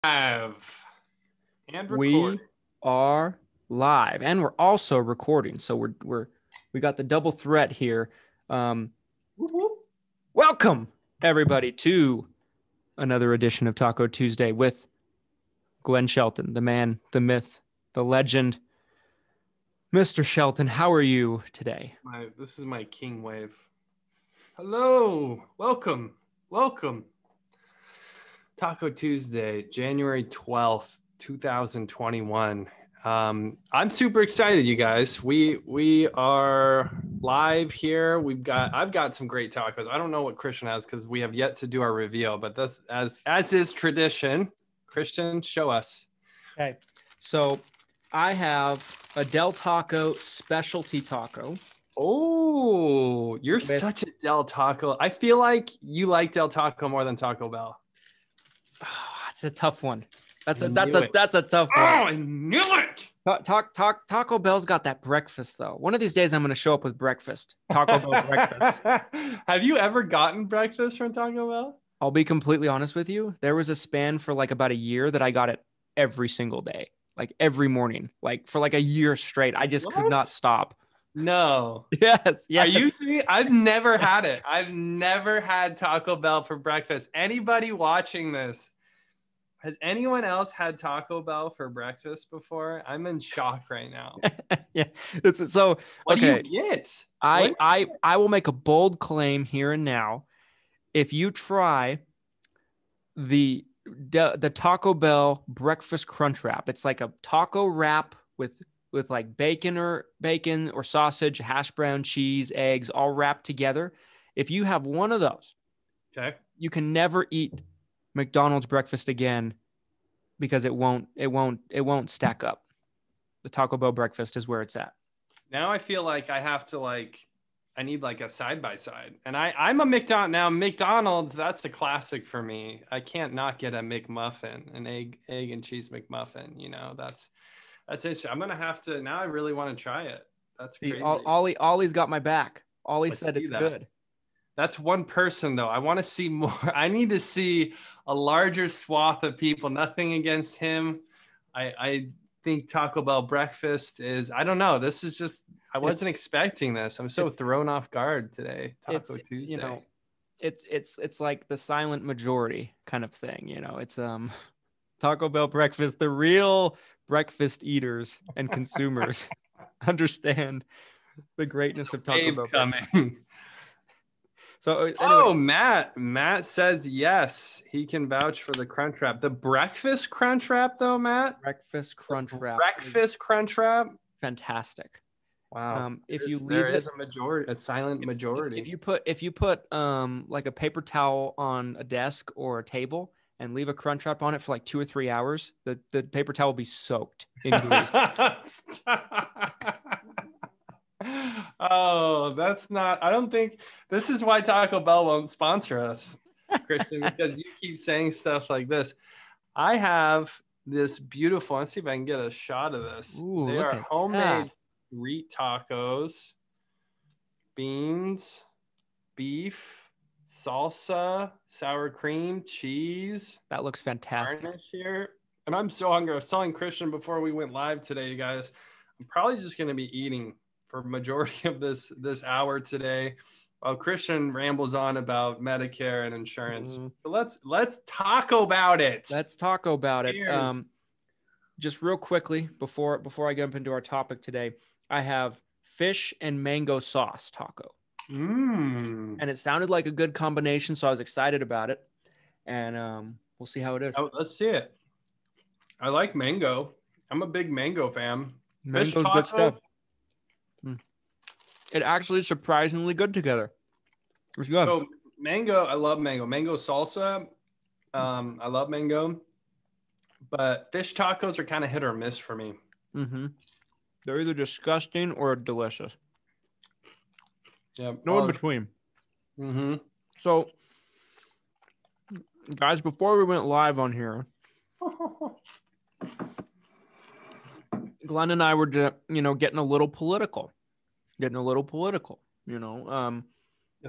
Live and We recording. are live, and we're also recording. So we got the double threat here. Whoop, whoop. Welcome everybody to another edition of Taco Tuesday with Glenn Shelton, the man, the myth, the legend, Mr. Shelton. How are you today? This is my king wave. Hello, welcome. Taco Tuesday, January 12th, 2021. I'm super excited, you guys. We are live here. I've got some great tacos. I don't know what Christian has because we have yet to do our reveal, but that's as is tradition. Christian, show us. Okay. So I have a Del Taco specialty taco. Oh, you're such a Del Taco. I feel like you like Del Taco more than Taco Bell. Oh, that's a tough one. That's a tough one. Oh, I knew it. Taco Bell's got that breakfast though. One of these days I'm going to show up with breakfast. Taco Bell breakfast. Have you ever gotten breakfast from Taco Bell? I'll be completely honest with you. There was a span for like about a year that I got it every single day, like every morning, like for like a year straight. I just could not stop. No. Yes. Are you serious? I've never had it. I've never had Taco Bell for breakfast. Anybody watching this, has anyone else had Taco Bell for breakfast before? I'm in shock right now. Yeah. It's so what okay. do you get? I will make a bold claim here and now. If you try the Taco Bell breakfast crunch wrap, it's like a taco wrap with like bacon or sausage, hash brown, cheese, eggs, all wrapped together. If you have one of those, okay, you can never eat McDonald's breakfast again because it won't stack up. The Taco Bell breakfast is where it's at. Now I feel like I need like a side-by-side. And I'm a McDonald's, that's the classic for me. I can't not get a McMuffin, an egg and cheese McMuffin. You know, that's interesting. I'm going to have to, now I really want to try it. That's crazy. Ollie's got my back. Ollie said it's good. That's one person though. I want to see more. I need to see a larger swath of people. Nothing against him. I think Taco Bell breakfast is, I don't know. This is just, I wasn't expecting this. I'm so thrown off guard today. Taco Tuesday. You know, it's like the silent majority kind of thing. You know, it's Taco Bell breakfast. The real breakfast eaters and consumers understand the greatness of Taco Bell coming. So anyway. Matt says yes, he can vouch for the crunch wrap. The breakfast crunch wrap though, Matt? Breakfast crunch wrap. Breakfast crunch wrap? Fantastic. Wow. If you leave there is a silent majority. If you put like a paper towel on a desk or a table and leave a crunch wrap on it for like 2 or 3 hours, the paper towel will be soaked in grease. Oh, that's not, I don't think, this is why Taco Bell won't sponsor us, Christian, because you keep saying stuff like this. I have this beautiful, let's see if I can get a shot of this. Ooh, they are homemade Reet tacos, beans, beef, salsa, sour cream, cheese. That looks fantastic. Garnish here. And I'm so hungry. I was telling Christian before we went live today, you guys, I'm probably just going to be eating for majority of this hour today, while Christian rambles on about Medicare and insurance. So let's talk about it. Let's talk about it. Just real quickly before I get up into our topic today, I have fish and mango sauce taco. And it sounded like a good combination, so I was excited about it. And we'll see how it is. Oh, let's see it. I like mango. I'm a big mango fan. Mango's fish taco, good stuff. It actually is surprisingly good together. It's good. So mango, I love mango. Mango salsa, I love mango. But fish tacos are kind of hit or miss for me. Mm-hmm. They're either disgusting or delicious. Yeah, no in between. Mm-hmm. So, guys, before we went live on here, Glenn and I were, getting a little political. Yes,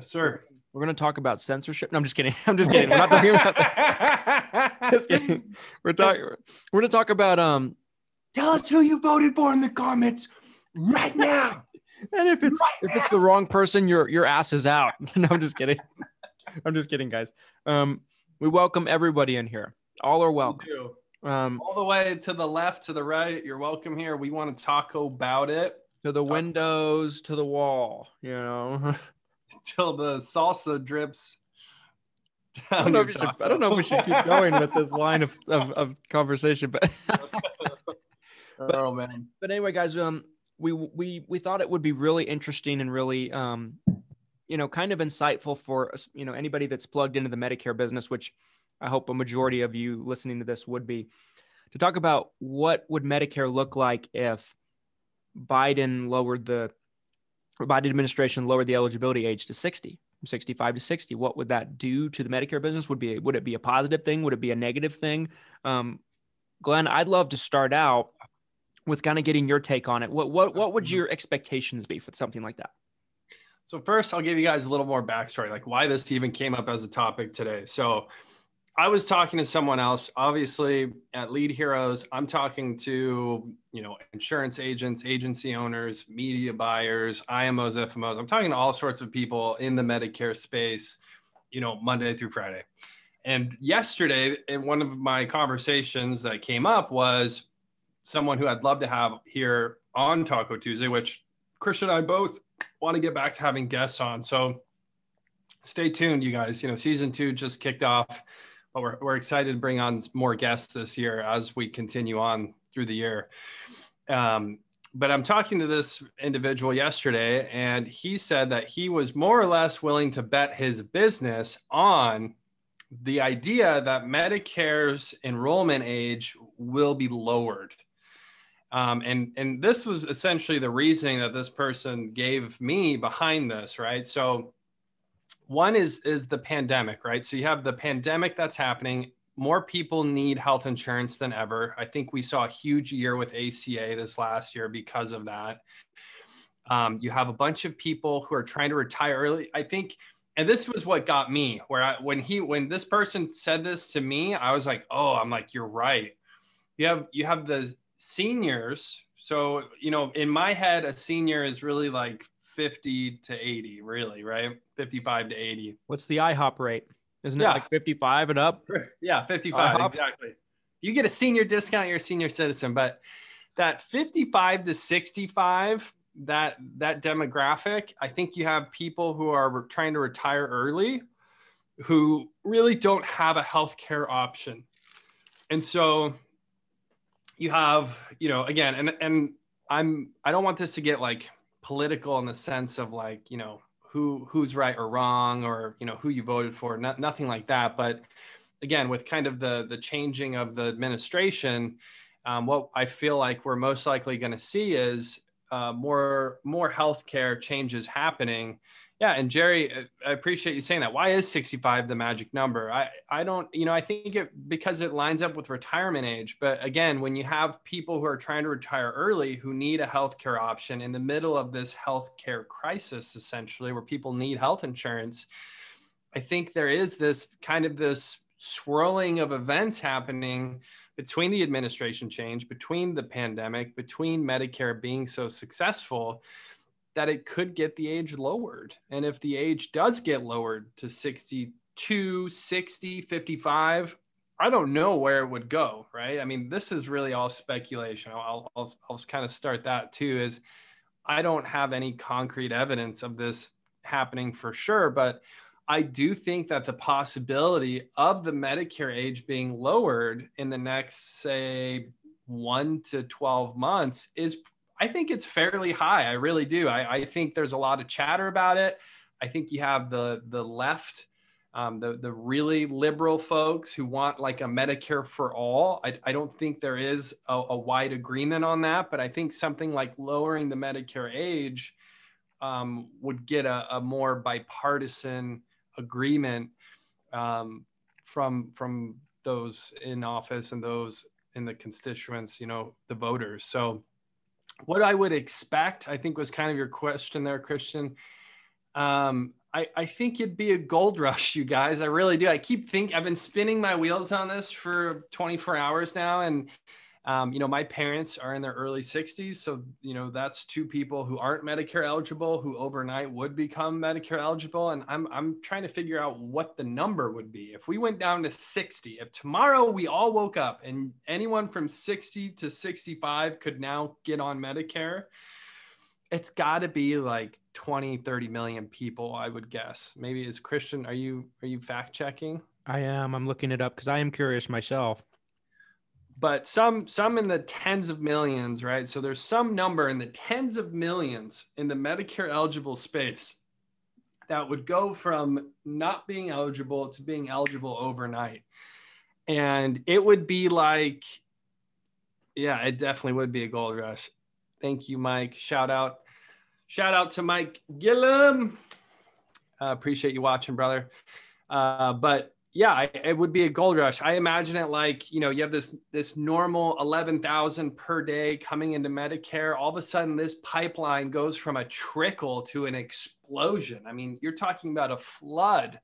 sir. We're going to talk about censorship. No, I'm just kidding. I'm just kidding. We're not talking about that. Just kidding. We're going to talk about, tell us who you voted for in the comments right now. And if it's the wrong person, your ass is out. No, I'm just kidding. I'm just kidding, guys. We welcome everybody in here. All are welcome. All the way to the left, to the right. You're welcome here. We want to talk about it. To the windows, to the wall, you know. Till the salsa drips I don't know if we should keep going with this line of conversation, but oh man. But anyway, guys, we thought it would be really interesting and really kind of insightful for anybody that's plugged into the Medicare business, which I hope a majority of you listening to this would be, to talk about what would Medicare look like if Biden administration lowered the eligibility age to 60, from 65 to 60. What would that do to the Medicare business? Would it be a positive thing? Would it be a negative thing? Glenn, I'd love to start out with kind of getting your take on it. What would your expectations be for something like that? So first, I'll give you guys a little more backstory, like why this even came up as a topic today. So I was talking to someone else, obviously at Lead Heroes. I'm talking to, insurance agents, agency owners, media buyers, IMOs, FMOs. I'm talking to all sorts of people in the Medicare space, Monday through Friday. And yesterday, in one of my conversations that came up was someone who I'd love to have here on Taco Tuesday, which Christian and I both want to get back to having guests on. So stay tuned, you guys. Season 2 just kicked off. But we're excited to bring on more guests this year as we continue on through the year. But I'm talking to this individual yesterday, and he said that he was more or less willing to bet his business on the idea that Medicare's enrollment age will be lowered. And this was essentially the reasoning that this person gave me behind this, right? So one is the pandemic, right? So you have the pandemic that's happening. More people need health insurance than ever. I think we saw a huge year with ACA this last year because of that. You have a bunch of people who are trying to retire early. I think, and this was what got me, when this person said this to me, I was like, you're right. You have the seniors. So, in my head, a senior is really like 50 to 80, really, right? 55 to 80. What's the IHOP rate? Isn't it like 55 and up? Yeah, 55, IHOP. Exactly. You get a senior discount, you're a senior citizen, but that 55 to 65, that demographic, I think you have people who are trying to retire early who really don't have a healthcare option. And so you have, again, and I don't want this to get like political in the sense of like, who's right or wrong, or, who you voted for, nothing like that. But again, with kind of the changing of the administration, what I feel like we're most likely going to see is more healthcare changes happening. Yeah. And Jerry, I appreciate you saying that. Why is 65 the magic number? I don't, I think because it lines up with retirement age. But again, when you have people who are trying to retire early, who need a healthcare option in the middle of this healthcare crisis, essentially, where people need health insurance, I think there is this swirling of events happening between the administration change, between the pandemic, between Medicare being so successful, that it could get the age lowered. And if the age does get lowered to 62, 60, 55, I don't know where it would go, right? I mean, this is really all speculation. I'll kind of start that too, is I don't have any concrete evidence of this happening for sure, but I do think that the possibility of the Medicare age being lowered in the next, say, 1 to 12 months I think it's fairly high. I really do. I think there's a lot of chatter about it. I think you have the left, the really liberal folks who want like a Medicare for all. I don't think there is a wide agreement on that, but I think something like lowering the Medicare age would get a more bipartisan agreement from those in office and those in the constituents, the voters. So what I would expect, I think, was kind of your question there, Christian. I think it'd be a gold rush, you guys. I really do. I've been spinning my wheels on this for 24 hours now. And, my parents are in their early 60s. So, that's two people who aren't Medicare eligible, who overnight would become Medicare eligible. And I'm trying to figure out what the number would be. If we went down to 60, if tomorrow we all woke up and anyone from 60 to 65 could now get on Medicare, it's got to be like 20, 30 million people, I would guess. Maybe is Christian, are you fact checking? I am. I'm looking it up because I am curious myself. But some in the tens of millions, right? So there's some number in the tens of millions in the Medicare eligible space that would go from not being eligible to being eligible overnight. And it would be like, yeah, it definitely would be a gold rush. Thank you, Mike. Shout out to Mike Gillum. Appreciate you watching, brother. But yeah, it would be a gold rush. I imagine it like, you have this normal 11,000 per day coming into Medicare. All of a sudden, this pipeline goes from a trickle to an explosion. I mean, you're talking about a flood.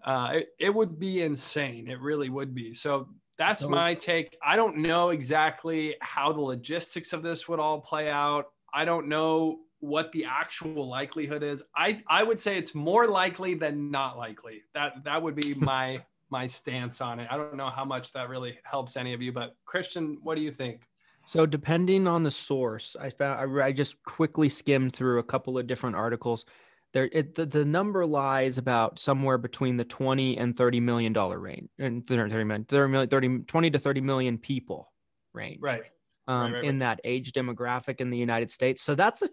It would be insane. It really would be. So that's my take. I don't know exactly how the logistics of this would all play out. I don't know what the actual likelihood is. I would say it's more likely than not likely. That would be my stance on it. I don't know how much that really helps any of you, but Christian, what do you think? So depending on the source, I just quickly skimmed through a couple of different articles. The number lies about somewhere between the 20 and $30 million range, and 20 to 30 million people range. Right. In that age demographic in the United States. So that's a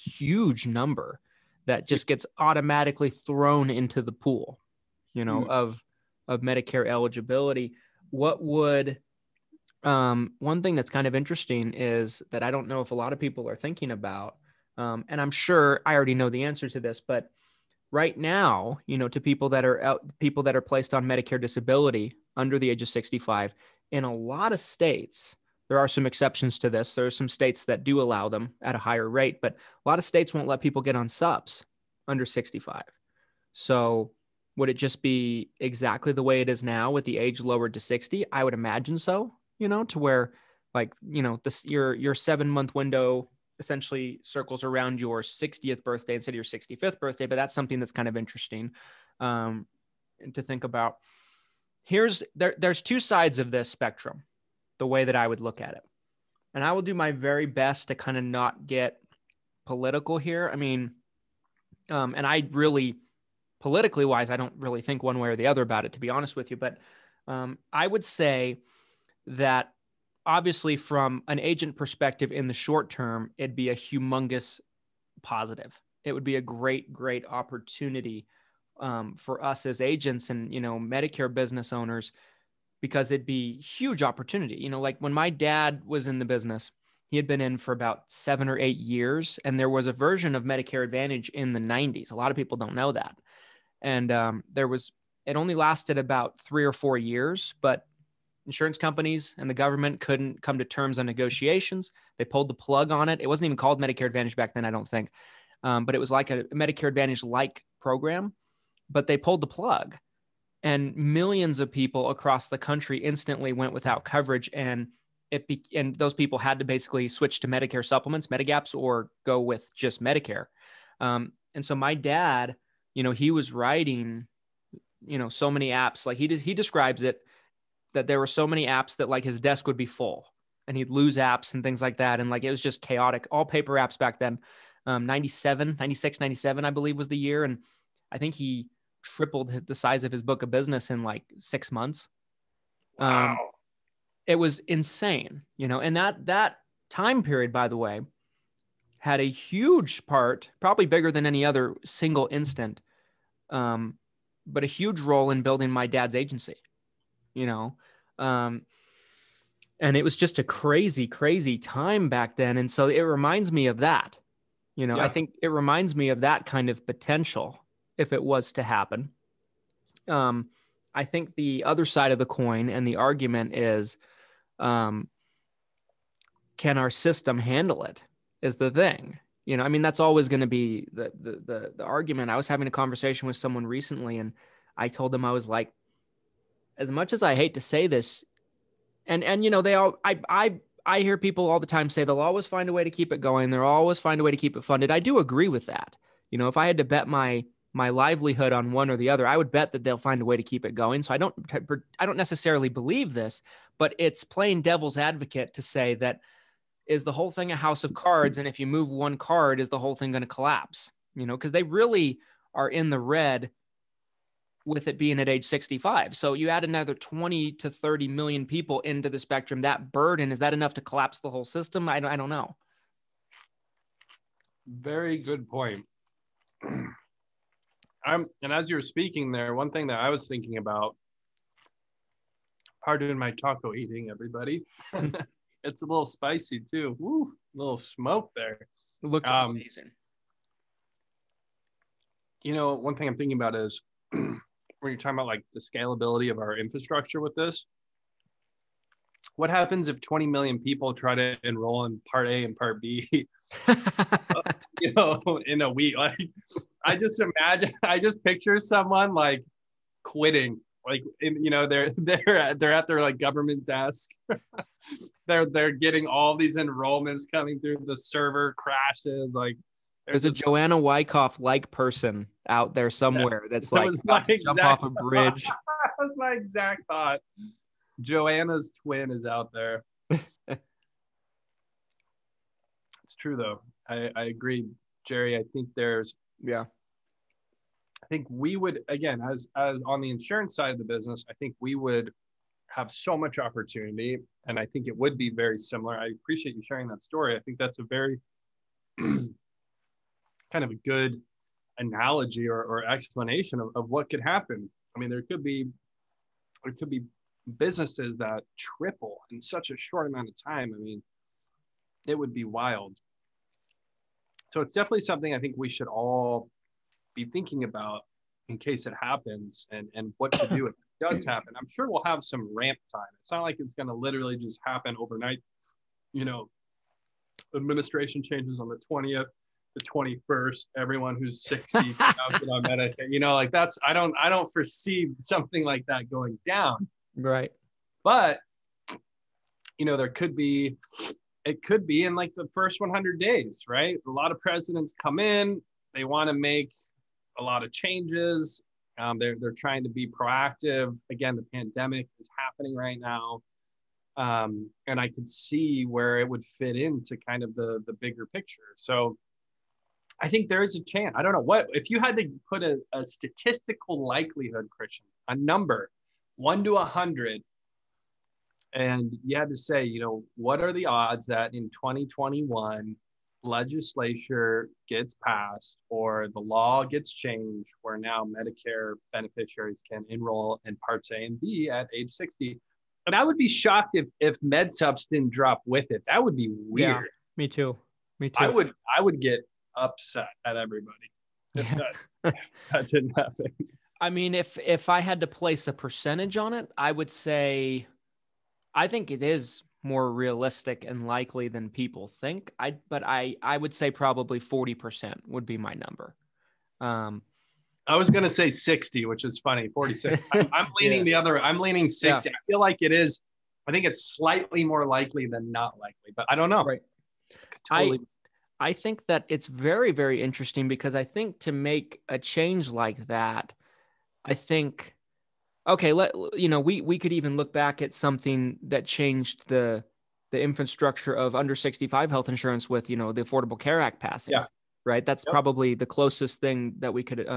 huge number that just gets automatically thrown into the pool, of Medicare eligibility. What would, one thing that's kind of interesting is that I don't know if a lot of people are thinking about, and I'm sure I already know the answer to this, but right now, to people that are placed on Medicare disability under the age of 65, in a lot of states, there are some exceptions to this. There are some states that do allow them at a higher rate, but a lot of states won't let people get on subs under 65. So would it just be exactly the way it is now with the age lowered to 60? I would imagine so, to where your 7-month window essentially circles around your 60th birthday instead of your 65th birthday. But that's something that's kind of interesting to think about. There's two sides of this spectrum, the way that I would look at it. And I will do my very best to kind of not get political here. I mean, and I really, politically wise, I don't really think one way or the other about it, to be honest with you. But I would say that obviously from an agent perspective in the short term, it'd be a humongous positive. It would be a great, great opportunity for us as agents and, Medicare business owners, because it'd be huge opportunity. Like when my dad was in the business, he had been in for about 7 or 8 years. And there was a version of Medicare Advantage in the 90s. A lot of people don't know that. And it only lasted about 3 or 4 years, but insurance companies and the government couldn't come to terms on negotiations. They pulled the plug on it. It wasn't even called Medicare Advantage back then, I don't think. But it was like a Medicare Advantage-like program, but they pulled the plug. And millions of people across the country instantly went without coverage, and those people had to basically switch to Medicare supplements, Medigaps, or go with just Medicare. And so my dad, he was writing, so many apps. Like he describes it that there were so many apps that like his desk would be full, and he'd lose apps and things like that. And like it was just chaotic. All paper apps back then. 96, 97, I believe was the year, and I think he tripled the size of his book of business in like 6 months. Wow. It was insane, and that time period, by the way, had a huge part, probably bigger than any other single instant, but a huge role in building my dad's agency, and it was just a crazy, crazy time back then. And so it reminds me of that, yeah. I think it reminds me of that kind of potential if it was to happen. I think the other side of the coin and the argument is, can our system handle it is the thing, You know, I mean, that's always going to be the argument. I was having a conversation with someone recently, and I told them, I was like, as much as I hate to say this, and you know, I hear people all the time say they'll always find a way to keep it going. They'll always find a way to keep it funded. I do agree with that. You know, if I had to bet my livelihood on one or the other, I would bet that they'll find a way to keep it going. So I don't necessarily believe this, but it's playing devil's advocate to say that, is the whole thing a house of cards? And if you move one card, is the whole thing going to collapse? You know, because they really are in the red with it being at age 65. So you add another 20 to 30 million people into the spectrum, that burden, is that enough to collapse the whole system? I don't know. Very good point. And as you're speaking there, one thing that I was thinking about, pardon my taco eating, everybody. It's a little spicy too. Woo, a little smoke there. It looked amazing. You know, one thing I'm thinking about is when you're talking about like the scalability of our infrastructure with this, what happens if 20 million people try to enroll in Part A and Part B, you know, in a week? Like, I just picture someone like quitting, like, you know, they're at their like government desk. they're getting all these enrollments coming through, the server crashes. Like, there's a Joanna Wyckoff like person out there somewhere that's like about to jump off a bridge. That was my exact thought. Joanna's twin is out there. It's true though. I agree, Jerry. I think I think we would, again, as on the insurance side of the business, I think we would have so much opportunity, and I think it would be very similar. I appreciate you sharing that story. I think that's a very kind of a good analogy or explanation of what could happen. I mean, there could be businesses that triple in such a short amount of time. I mean, it would be wild. So it's definitely something I think we should all be thinking about in case it happens, and what to do if it does happen. I'm sure we'll have some ramp time. It's not like it's going to literally just happen overnight. You know, administration changes on the 20th, the 21st, everyone who's 60 now get on Medicare. You know, like that's, I don't foresee something like that going down. Right. But, you know, it could be in like the first 100 days, right? A lot of presidents come in, they want to make a lot of changes. They're trying to be proactive. Again, the pandemic is happening right now. And I could see where it would fit into kind of the bigger picture. So I think there is a chance. I don't know, what if you had to put a statistical likelihood, Christian, a number, 1 to 100, and you had to say, you know, what are the odds that in 2021 legislature gets passed or the law gets changed where now Medicare beneficiaries can enroll in Parts A and B at age 60? And I would be shocked if MedSubs didn't drop with it. That would be weird. Yeah, me too. I would get upset at everybody if that didn't happen. I mean, if I had to place a percentage on it, I would say I think it is more realistic and likely than people think. But I would say probably 40% would be my number. I was going to say 60, which is funny. 46. I'm leaning the other. I'm leaning 60. Yeah. I feel like it is. I think it's slightly more likely than not likely, but I don't know. Right. I think that it's very, very interesting because I think to make a change like that, I think, okay, we could even look back at something that changed the infrastructure of under 65 health insurance with, you know, the Affordable Care Act passing. Yeah. Right. That's probably the closest thing that we could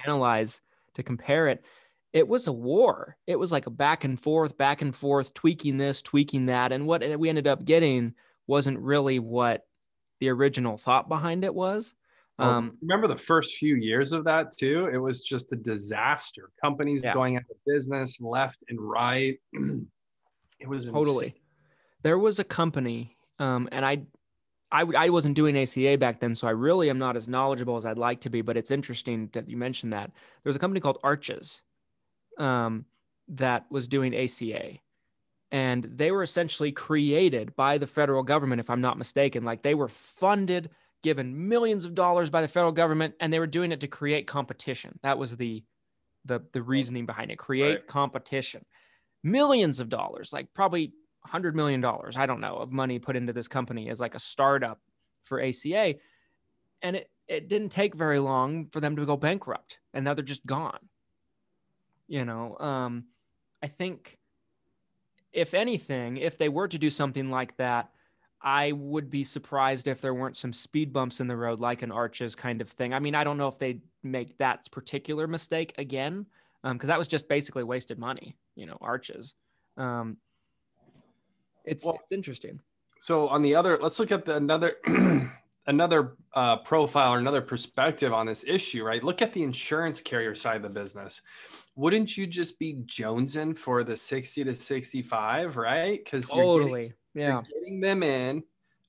analyze to compare it. It was a war. It was like a back and forth, tweaking this, tweaking that. And what we ended up getting wasn't really what the original thought behind it was. Remember the first few years of that too? It was just a disaster. Companies going out of business left and right. It was totally insane. There was a company, and I wasn't doing ACA back then, so I really am not as knowledgeable as I'd like to be, but it's interesting that you mentioned that. There was a company called Arches that was doing ACA, and they were essentially created by the federal government, if I'm not mistaken. Like, they were funded given millions of dollars by the federal government, and they were doing it to create competition. That was the reasoning behind it. Create competition. Millions of dollars, like probably $100 million, I don't know, of money put into this company as like a startup for ACA. And it didn't take very long for them to go bankrupt, and now they're just gone. I think if anything, if they were to do something like that, I would be surprised if there weren't some speed bumps in the road, like an Arches kind of thing. I mean, I don't know if they'd make that particular mistake again, because that was just basically wasted money, Arches. It's interesting. So on the other, let's look at another profile or another perspective on this issue, right? Look at the insurance carrier side of the business. Wouldn't you just be jonesing for the 60 to 65, right? Because you're getting them in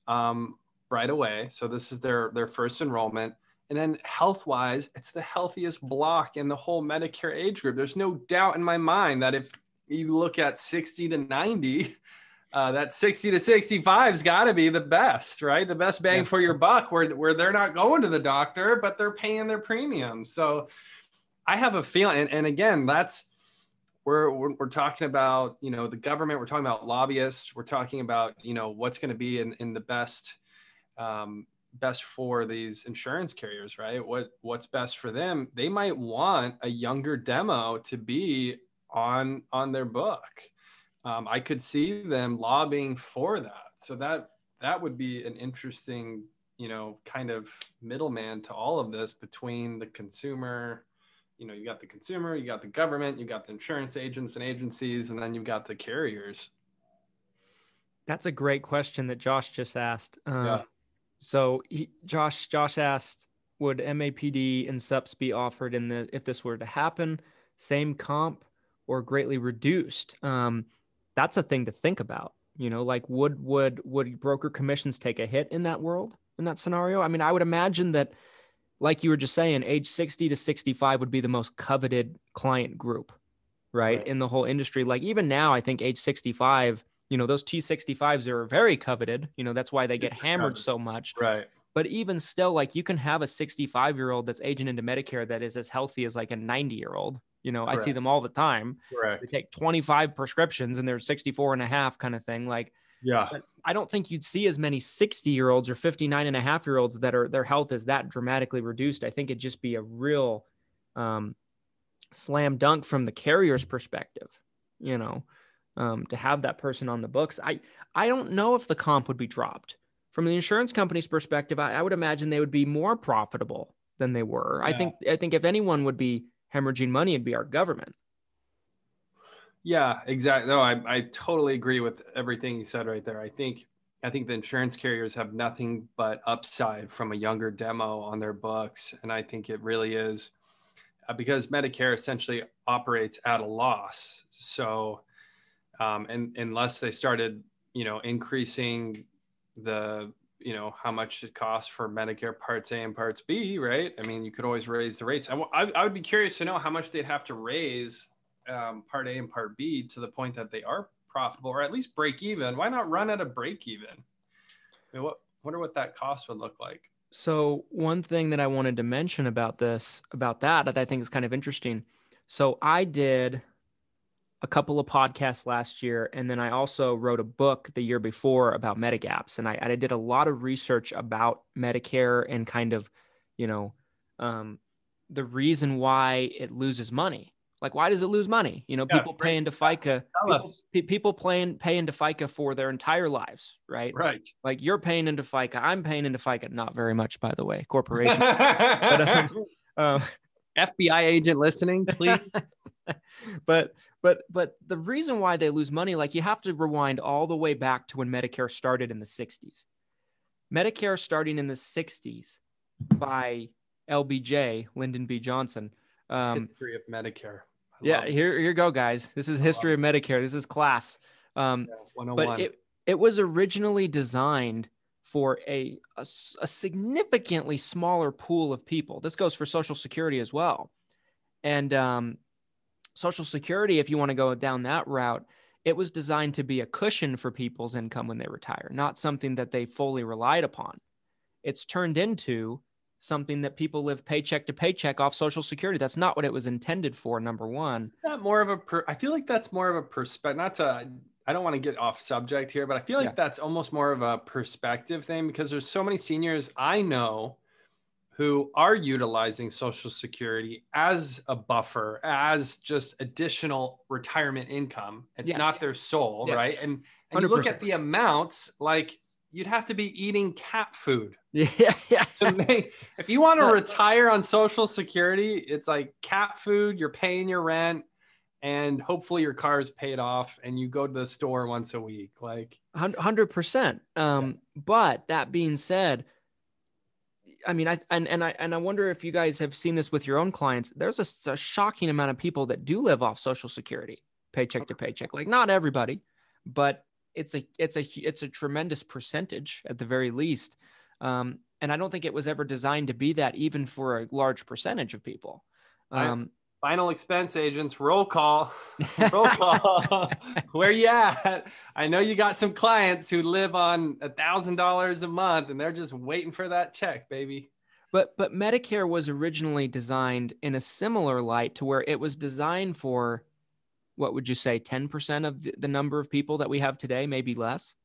right away. So this is their first enrollment. And then health-wise, it's the healthiest block in the whole Medicare age group. There's no doubt in my mind that if you look at 60 to 90, that 60 to 65's got to be the best, right? The best bang for your buck, where they're not going to the doctor, but they're paying their premiums. So I have a feeling, and again, we're talking about, the government, we're talking about lobbyists, we're talking about, what's going to be in the best for these insurance carriers, right? What's best for them. They might want a younger demo to be on their book. I could see them lobbying for that. So that would be an interesting, kind of middleman to all of this between the consumer. You got the consumer, you got the government, you got the insurance agents and agencies, and then you've got the carriers. That's a great question that Josh just asked. So Josh asked, would MAPD and SUPs be offered if this were to happen, same comp or greatly reduced? That's a thing to think about. Like would broker commissions take a hit in that world, in that scenario? I mean, I would imagine that, like you were just saying, age 60 to 65 would be the most coveted client group, right? In the whole industry. Like even now, I think age 65, those T65s are very coveted. That's why they get hammered so much. Right. But even still, like you can have a 65-year-old that's aging into Medicare that is as healthy as like a 90-year-old. I see them all the time. Correct. They take 25 prescriptions and they're 64 and a half kind of thing. Like, but I don't think you'd see as many 60-year-olds or 59 and a half-year-olds that their health is that dramatically reduced. I think it'd just be a real slam dunk from the carrier's perspective, to have that person on the books. I don't know if the comp would be dropped. From the insurance company's perspective, I would imagine they would be more profitable than they were. Yeah. I think if anyone would be hemorrhaging money, it'd be our government. Yeah, exactly. No, I totally agree with everything you said right there. I think the insurance carriers have nothing but upside from a younger demo on their books. And I think it really is because Medicare essentially operates at a loss. So, and unless they started, increasing the, how much it costs for Medicare Parts A and Parts B, right? I mean, you could always raise the rates. I would be curious to know how much they'd have to raise Part A and Part B to the point that they are profitable, or at least break even. Why not run at a break even? I mean, wonder what that cost would look like. So one thing that I wanted to mention about that I think is kind of interesting. So I did a couple of podcasts last year, and then I also wrote a book the year before about Medigap's, and I did a lot of research about Medicare and kind of, the reason why it loses money. Like, why does it lose money? People pay into FICA. People pay into FICA for their entire lives, right? Right. Like you're paying into FICA. I'm paying into FICA. Not very much, by the way, corporation. But, FBI agent listening, please. But the reason why they lose money, like you have to rewind all the way back to when Medicare started in the 60s. Medicare starting in the 60s by LBJ, Lyndon B. Johnson. History of Medicare. Here you go, guys. This is history of Medicare. This is class. 101. But it was originally designed for a significantly smaller pool of people. This goes for Social Security as well. And Social Security, if you want to go down that route, it was designed to be a cushion for people's income when they retire, not something that they fully relied upon. it's turned into something that people live paycheck to paycheck off Social Security. That's not what it was intended for, number one. Isn't that more of I feel like that's more of a perspective, I don't want to get off subject here, but I feel like that's almost more of a perspective thing, because there's so many seniors I know who are utilizing Social Security as a buffer, as just additional retirement income. It's not their sole, right? And you look at the amounts, like you'd have to be eating cat food. If you want to retire on Social Security, it's like cat food, you're paying your rent, and hopefully your car is paid off and you go to the store once a week. Like 100%. But that being said, I mean, I wonder if you guys have seen this with your own clients. There's a shocking amount of people that do live off Social Security, paycheck to paycheck. Like not everybody, but it's a tremendous percentage at the very least. And I don't think it was ever designed to be that, even for a large percentage of people. Final expense agents, roll call. Roll call. Where you at? I know you got some clients who live on $1,000 a month and they're just waiting for that check, baby. But Medicare was originally designed in a similar light, to where it was designed for, what would you say, 10% of the number of people that we have today, maybe less.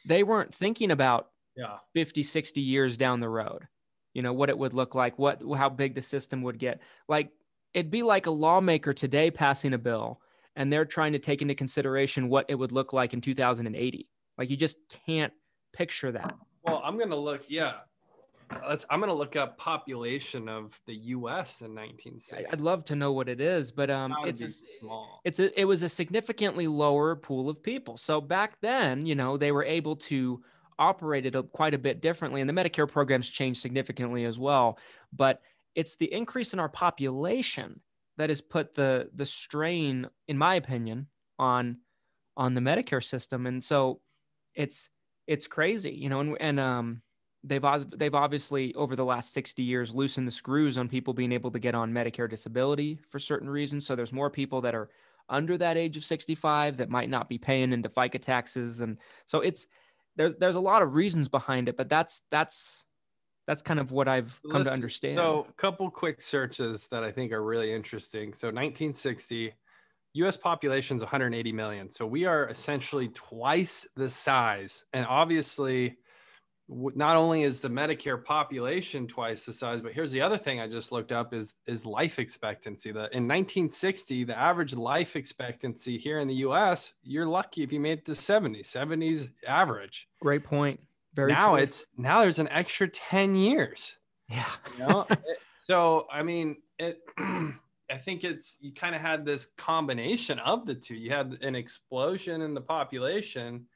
They weren't thinking about 50, 60 years down the road, what it would look like, how big the system would get. Like, it'd be like a lawmaker today passing a bill and they're trying to take into consideration what it would look like in 2080. Like, you just can't picture that. Well, I'm going to look. I'm going to look up population of the U.S. in 1960. I'd love to know what it is, but it was a significantly lower pool of people. So back then, they were able to operate it quite a bit differently, and the Medicare programs changed significantly as well. But it's the increase in our population that has put the strain, in my opinion, on the Medicare system. And so it's crazy, and they've obviously over the last 60 years loosened the screws on people being able to get on Medicare disability for certain reasons. So there's more people that are under that age of 65 that might not be paying into FICA taxes. And so there's a lot of reasons behind it, but that's kind of what I've come to understand. So a couple quick searches that I think are really interesting. So 1960, U.S. population is 180 million. So we are essentially twice the size. And obviously, not only is the Medicare population twice the size, but here's the other thing I just looked up is life expectancy. In 1960, the average life expectancy here in the U.S., you're lucky if you made it to 70. 70's average. Great point. Very now true. Now there's an extra 10 years. Yeah. So, I mean, I think you kind of had this combination of the two. You had an explosion in the population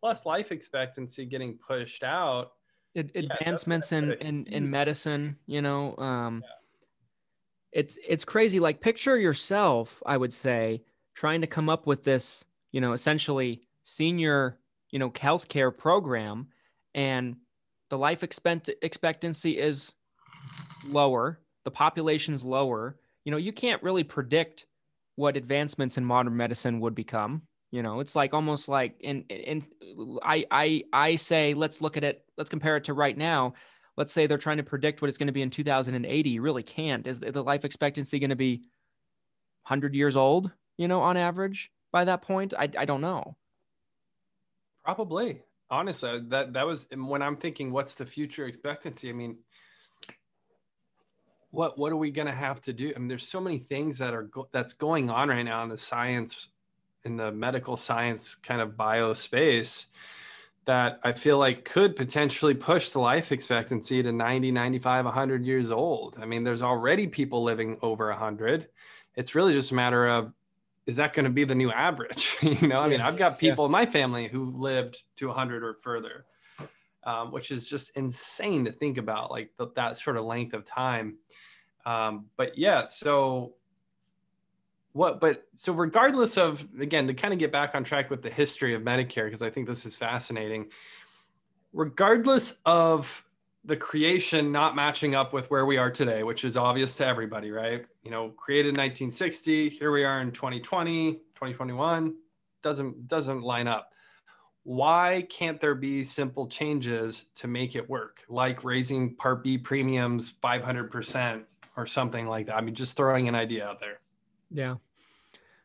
plus life expectancy getting pushed out. Advancements in medicine, it's crazy. Like, picture yourself, I would say, trying to come up with this, essentially senior, healthcare program, and the life expectancy is lower, the population's lower. You can't really predict what advancements in modern medicine would become. It's like almost like I say, let's look at it. Let's compare it to right now. Let's say they're trying to predict what it's going to be in 2080. You really can't. Is the life expectancy going to be 100 years old, on average by that point? I don't know. Probably. Honestly, that was when I'm thinking, what's the future expectancy? I mean, what are we going to have to do? I mean, there's so many things that's going on right now in the science, in the medical science kind of bio space, that I feel like could potentially push the life expectancy to 90, 95, 100 years old. I mean, there's already people living over 100. It's really just a matter of, is that going to be the new average? I mean, I've got people in my family who lived to 100 or further, which is just insane to think about, like that sort of length of time. But yeah, so regardless of, again, to kind of get back on track with the history of Medicare, because I think this is fascinating, regardless of the creation not matching up with where we are today, which is obvious to everybody, right? Created in 1960, here we are in 2020, 2021, doesn't line up. why can't there be simple changes to make it work, like raising Part B premiums 500% or something like that? I mean, just throwing an idea out there. Yeah.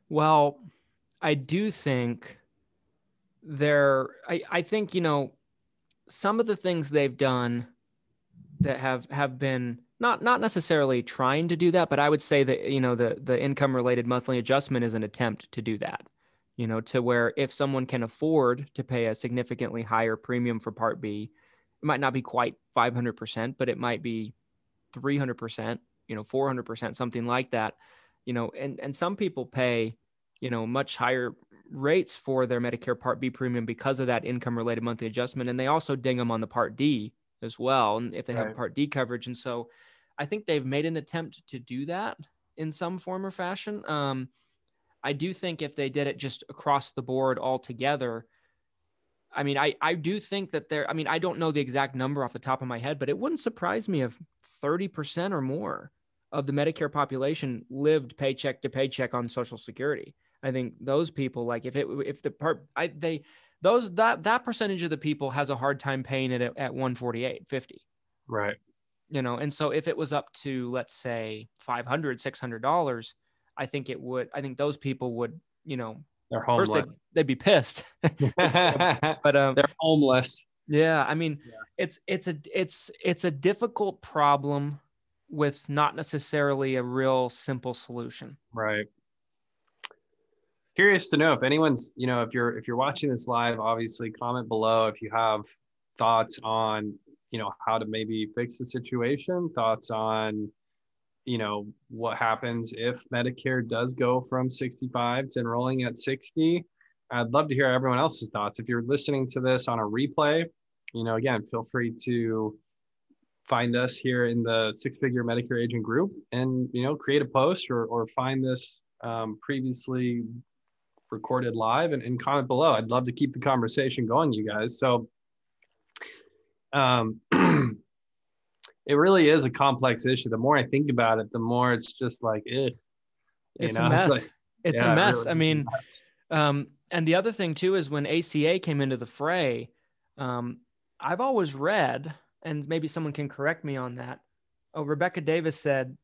Well, I do think I think, some of the things they've done that have been not necessarily trying to do that, but I would say that, the income related monthly adjustment is an attempt to do that, to where if someone can afford to pay a significantly higher premium for Part B, it might not be quite 500%, but it might be 300%, 400%, something like that, and some people pay, much higher rates for their Medicare Part B premium because of that income related monthly adjustment. And they also ding them on the Part D as well, and if they have Part D coverage. And so I think they've made an attempt to do that in some form or fashion. I do think if they did it just across the board altogether, I mean, I do think that I don't know the exact number off the top of my head, but it wouldn't surprise me if 30% or more of the Medicare population lived paycheck to paycheck on Social Security. I think those people, like that percentage of the people has a hard time paying it at 148.50. Right. And so if it was up to, let's say, $500, $600, I think those people would, they're homeless. First they'd be pissed, but they're homeless. Yeah. I mean, it's a difficult problem with not necessarily a real simple solution. Right. Curious to know if anyone's, if you're watching this live, obviously comment below if you have thoughts on, how to maybe fix the situation, thoughts on, what happens if Medicare does go from 65 to enrolling at 60. I'd love to hear everyone else's thoughts. If you're listening to this on a replay, again, feel free to find us here in the Six Figure Medicare Agent group and, create a post or find this previously recorded live and comment below. I'd love to keep the conversation going, you guys. So it really is a complex issue. The more I think about it, the more it's just like, it's a mess. It's a mess. Really, I mean, and the other thing too, is when ACA came into the fray, I've always read, and maybe someone can correct me on that. Oh, Rebecca Davis said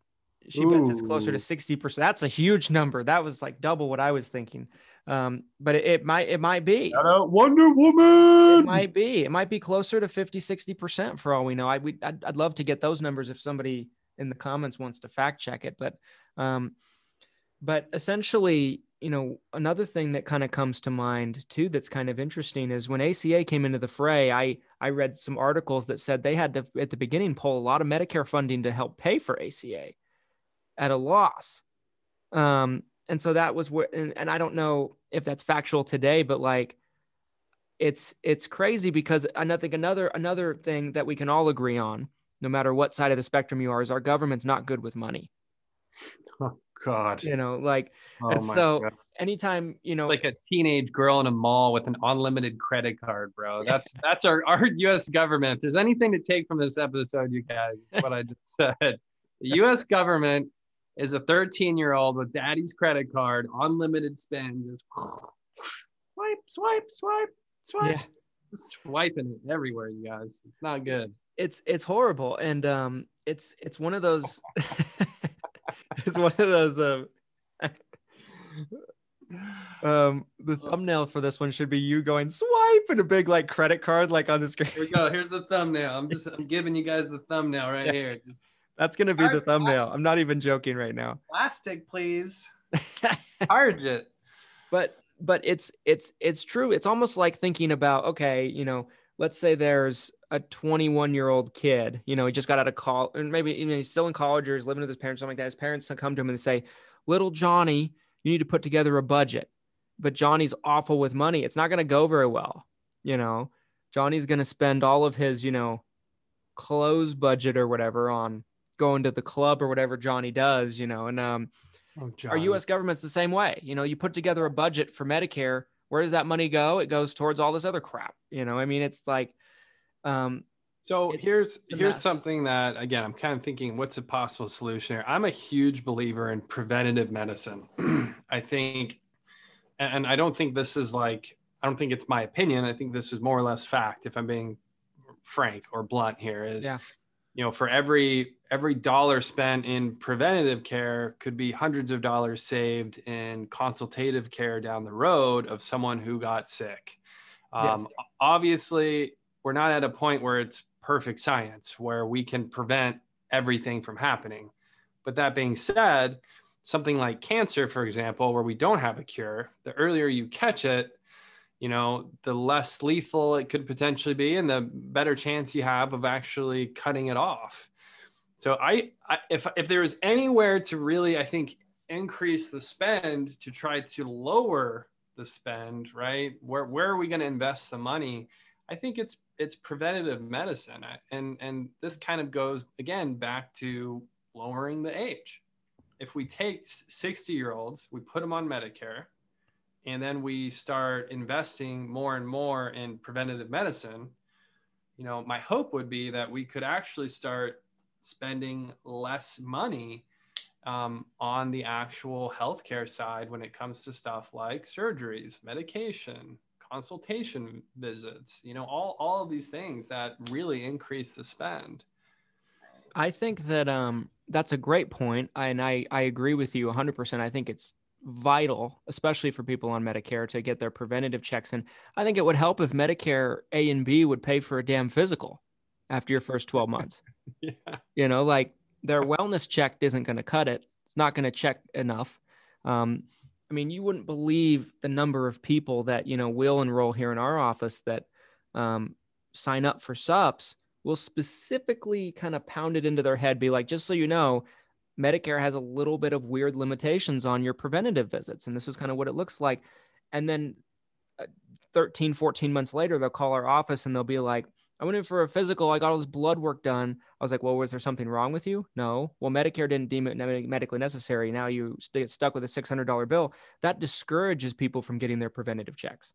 she bets it's closer to 60%. That's a huge number. That was like double what I was thinking. But it might be. Shout out Wonder Woman. It might be closer to 50, 60% for all we know. I'd love to get those numbers if somebody in the comments wants to fact check it. But essentially, another thing that kind of comes to mind too, that's kind of interesting, is when ACA came into the fray, I read some articles that said they had to, at the beginning, pull a lot of Medicare funding to help pay for ACA at a loss. And so that was what, and I don't know if that's factual today, but like, it's crazy because I think another thing that we can all agree on, no matter what side of the spectrum you are, is our government's not good with money. Oh God. God. Anytime, like a teenage girl in a mall with an unlimited credit card, bro. That's our U.S. government. If there's anything to take from this episode, you guys, it's what I just said. The U.S. government is a 13-year-old with daddy's credit card, unlimited spend, just swipe, yeah. swiping it everywhere, you guys. It's not good. It's horrible, and it's one of those. It's one of those. The thumbnail for this one should be you going swipe and a big like credit card like on the screen. Here we go. Here's the thumbnail. I'm giving you guys the thumbnail right here. That's going to be the thumbnail. I'm not even joking right now. Plastic, please. Charge it. But it's true. It's almost like thinking about, okay, let's say there's a 21-year-old kid, he just got out of college, and maybe he's still in college or he's living with his parents, something like that. His parents come to him and they say, little Johnny, you need to put together a budget. But Johnny's awful with money. It's not going to go very well. Johnny's going to spend all of his, clothes budget or whatever on going to the club or whatever Johnny does, and our U.S. government's the same way. You put together a budget for Medicare. Where does that money go? It goes towards all this other crap. It's like, so here's something that, again, I'm kind of thinking, what's a possible solution here? I'm a huge believer in preventative medicine. I think, and I don't think this is like I don't think it's my opinion. I think this is more or less fact, if I'm being frank or blunt here, is, for every dollar spent in preventative care could be hundreds of dollars saved in consultative care down the road of someone who got sick. Obviously, we're not at a point where it's perfect science, where we can prevent everything from happening. But that being said, something like cancer, for example, where we don't have a cure, the earlier you catch it, the less lethal it could potentially be, and the better chance you have of actually cutting it off. So if there is anywhere to really, I think, increase the spend to try to lower the spend, right? Where are we going to invest the money? I think it's preventative medicine. And this kind of goes, again, back to lowering the age. If we take 60-year-olds, we put them on Medicare, and then we start investing more and more in preventative medicine, my hope would be that we could actually start spending less money on the actual healthcare side when it comes to stuff like surgeries, medication, consultation visits, all of these things that really increase the spend. I think that that's a great point, and I agree with you 100%. I think it's vital, especially for people on Medicare, to get their preventative checks in. I think it would help if Medicare A and B would pay for a damn physical after your first 12 months. Like their wellness check isn't going to cut it. It's not going to check enough. You wouldn't believe the number of people that, will enroll here in our office that sign up for SUPs. Will specifically kind of pound it into their head, be like, just so you know, Medicare has a little bit of weird limitations on your preventative visits. And this is kind of what it looks like. And then 13, 14 months later, they'll call our office and they'll be like, I went in for a physical. I got all this blood work done. I was like, well, was there something wrong with you? No. Well, Medicare didn't deem it medically necessary. Now you get stuck with a $600 bill. That discourages people from getting their preventative checks.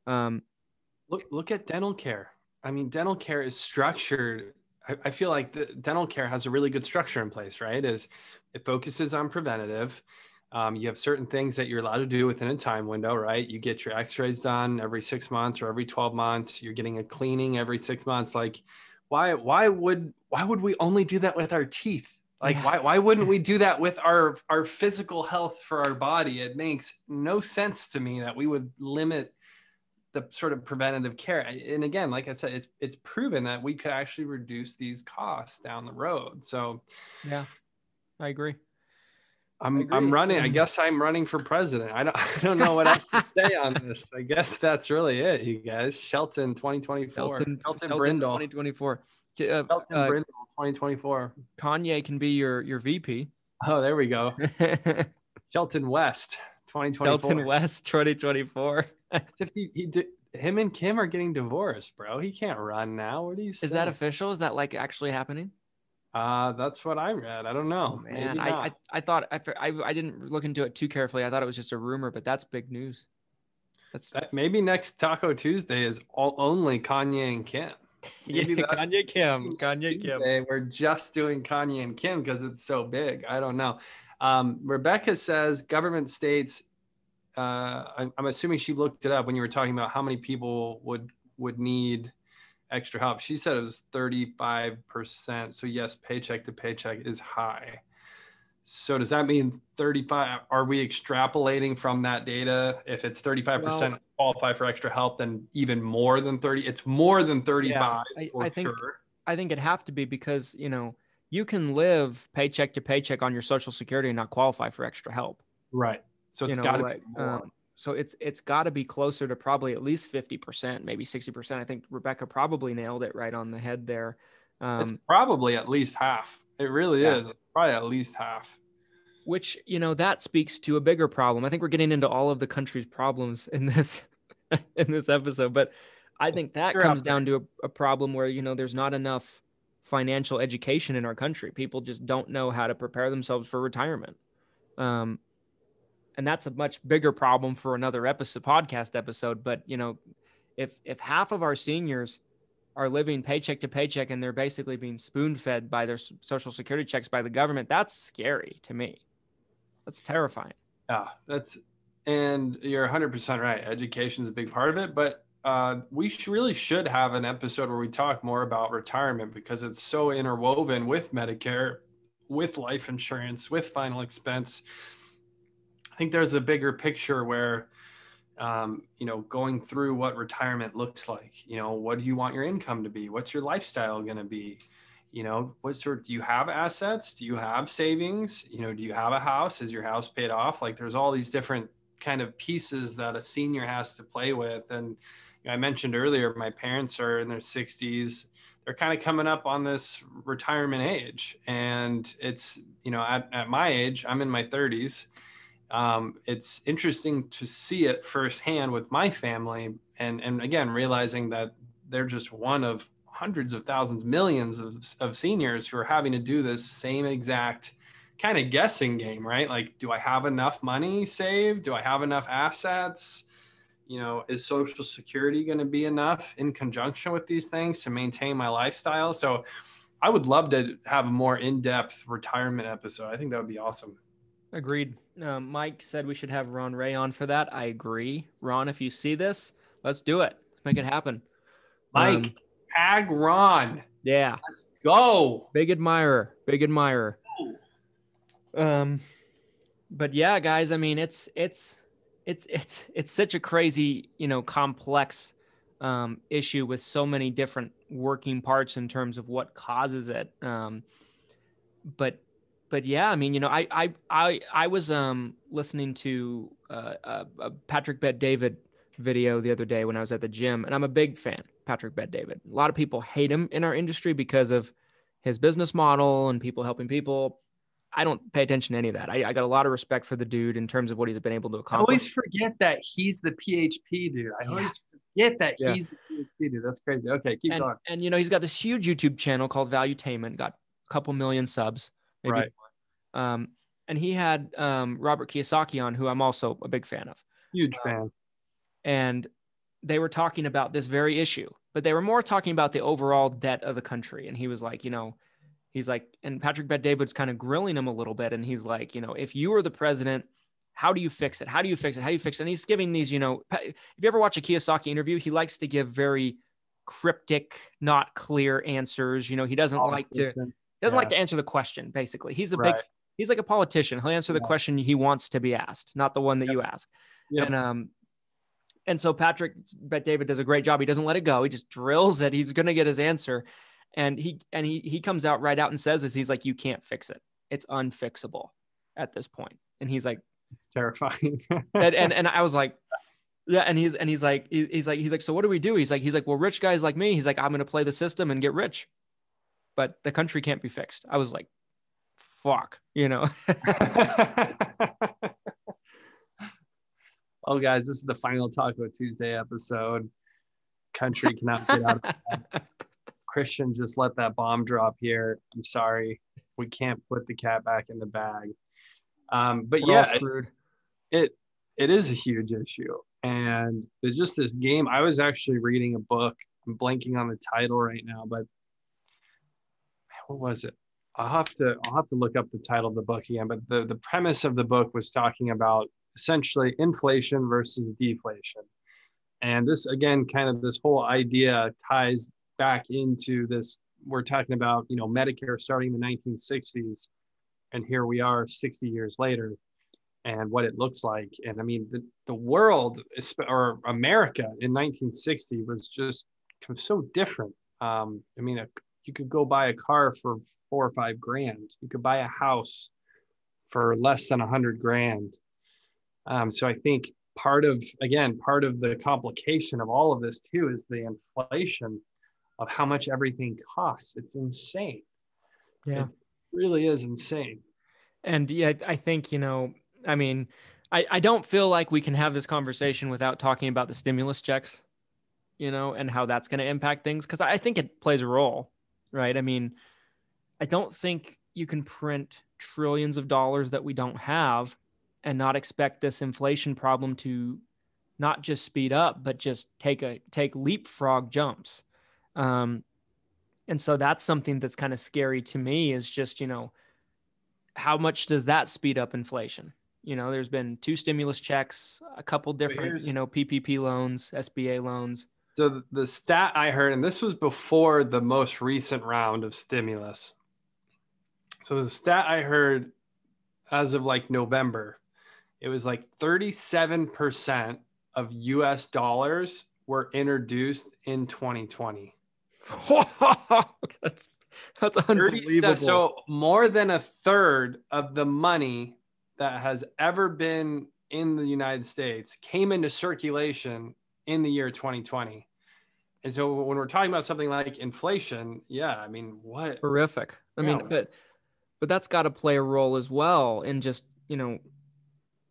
Look at dental care. Dental care is structured. I feel like the dental care has a really good structure in place, right? It focuses on preventative. You have certain things that you're allowed to do within a time window, right? You get your x-rays done every 6 months or every 12 months. You're getting a cleaning every 6 months. Like, why would we only do that with our teeth? Like, why wouldn't we do that with our physical health for our body? It makes no sense to me that we would limit the sort of preventative care. And again, like I said, it's proven that we could actually reduce these costs down the road. So yeah, I agree. I'm running. I guess I'm running for president. I don't know what else to say on this. I guess that's really it, you guys. Shelton 2024. Shelton Brindle 2024. Shelton Brindle 2024. Kanye can be your VP. Oh, there we go. Shelton West 2024. Shelton West 2024. Him and Kim are getting divorced, bro. He can't run now. What do you say? Is that official? Is that like actually happening? That's what I read. I don't know. Oh, man, I thought I didn't look into it too carefully. I thought it was just a rumor, but that's big news. Maybe next Taco Tuesday is only Kanye and Kim. Kanye Kim. We're just doing Kanye and Kim because it's so big. I don't know. Rebecca says government states. I'm assuming she looked it up when you were talking about how many people would need extra help. She said it was 35%. So yes, paycheck to paycheck is high. So does that mean 35? Are we extrapolating from that data? If it's 35% qualify for extra help, then even more than 30. It's more than 35 for sure. I think it'd have to be because you can live paycheck to paycheck on your Social Security and not qualify for extra help. Right. So it's got to be more. So it's got to be closer to probably at least 50%, maybe 60%. I think Rebecca probably nailed it right on the head there. It's probably at least half. It really is. It's probably at least half. Which, that speaks to a bigger problem. I think we're getting into all of the country's problems in this episode, but I think that comes down to a problem where, there's not enough financial education in our country. People just don't know how to prepare themselves for retirement. And that's a much bigger problem for another podcast episode. But, if half of our seniors are living paycheck to paycheck and they're basically being spoon fed by their Social Security checks by the government, that's scary to me. That's terrifying. Yeah, And you're 100% right. Education is a big part of it, but we really should have an episode where we talk more about retirement because it's so interwoven with Medicare, with life insurance, with final expense. I think there's a bigger picture where, going through what retirement looks like. What do you want your income to be? What's your lifestyle going to be? Do you have assets? Do you have savings? Do you have a house? Is your house paid off? Like there's all these different kind of pieces that a senior has to play with. And I mentioned earlier, my parents are in their 60s. They're kind of coming up on this retirement age. And it's, at my age, I'm in my 30s. It's interesting to see it firsthand with my family. And again, realizing that they're just one of hundreds of thousands, millions of seniors who are having to do this same exact kind of guessing game, right? Like, do I have enough money saved? Do I have enough assets? Is Social Security going to be enough in conjunction with these things to maintain my lifestyle? So I would love to have a more in-depth retirement episode. I think that would be awesome. Agreed. Mike said we should have Ron Ray on for that. I agree. Ron, if you see this, let's do it. Let's make it happen. Mike, tag Ron. Yeah. Let's go. Big admirer. But yeah, guys, I mean, it's such a crazy, complex issue with so many different working parts in terms of what causes it. But yeah, I mean, I was listening to a Patrick Bet-David video the other day when I was at the gym, and I'm a big fan, Patrick Bet-David. A lot of people hate him in our industry because of his business model and people helping people. I don't pay attention to any of that. I got a lot of respect for the dude in terms of what he's been able to accomplish. I always forget that he's the PHP dude. I always forget that he's the PHP dude. That's crazy. Okay, keep going. And he's got this huge YouTube channel called Valuetainment, got a couple million subs. Maybe right. More. And he had Robert Kiyosaki on, who I'm also a big fan of. Huge fan. And they were talking about this very issue, but they were more talking about the overall debt of the country. And he was like, he's like, and Patrick Bet-David's kind of grilling him a little bit. And he's like, if you were the president, how do you fix it? How do you fix it? How do you fix it? And he's giving these, if you ever watch a Kiyosaki interview, he likes to give very cryptic, not clear answers. He doesn't like to answer the question. Basically, he's he's like a politician. He'll answer the question he wants to be asked, not the one that you ask. Yep. And so Patrick Bet-David does a great job. He doesn't let it go. He just drills it. He's going to get his answer. And he comes out right out and says this. He's like, you can't fix it. It's unfixable at this point. And he's like, it's terrifying. and I was like, yeah. And he's like, so what do we do? He's like, well, rich guys like me, he's like, I'm going to play the system and get rich, but the country can't be fixed. I was like, fuck, Oh, guys, this is the final Taco Tuesday episode. Country cannot get out of bed. Christian just let that bomb drop here. I'm sorry. We can't put the cat back in the bag. But we're yeah, it is a huge issue. And there's just this game. I was actually reading a book. I'm blanking on the title right now, but what was it? I'll have to look up the title of the book again. But the premise of the book was talking about essentially inflation versus deflation. And this, again, kind of this whole idea ties back into this. We're talking about, Medicare starting in the 1960s. And here we are 60 years later and what it looks like. And I mean, the world, or America in 1960 was just so different. You could go buy a car for $4 or $5 grand. You could buy a house for less than $100,000. So I think part of the complication of all of this too is the inflation of how much everything costs. It's insane. Yeah. It really is insane. And yeah, I think, I don't feel like we can have this conversation without talking about the stimulus checks, and how that's going to impact things. Cause I think it plays a role, right? I mean, I don't think you can print trillions of dollars that we don't have and not expect this inflation problem to not just speed up, but just take leapfrog jumps. And so that's something that's kind of scary to me is just, how much does that speed up inflation? There's been 2 stimulus checks, a couple different, PPP loans, SBA loans. So the stat I heard, and this was before the most recent round of stimulus. So the stat I heard as of like November, it was like 37% of US dollars were introduced in 2020. That's unbelievable. So more than a third of the money that has ever been in the United States came into circulation in the year 2020. And so when we're talking about something like inflation, what? Horrific. But that's got to play a role as well in just, in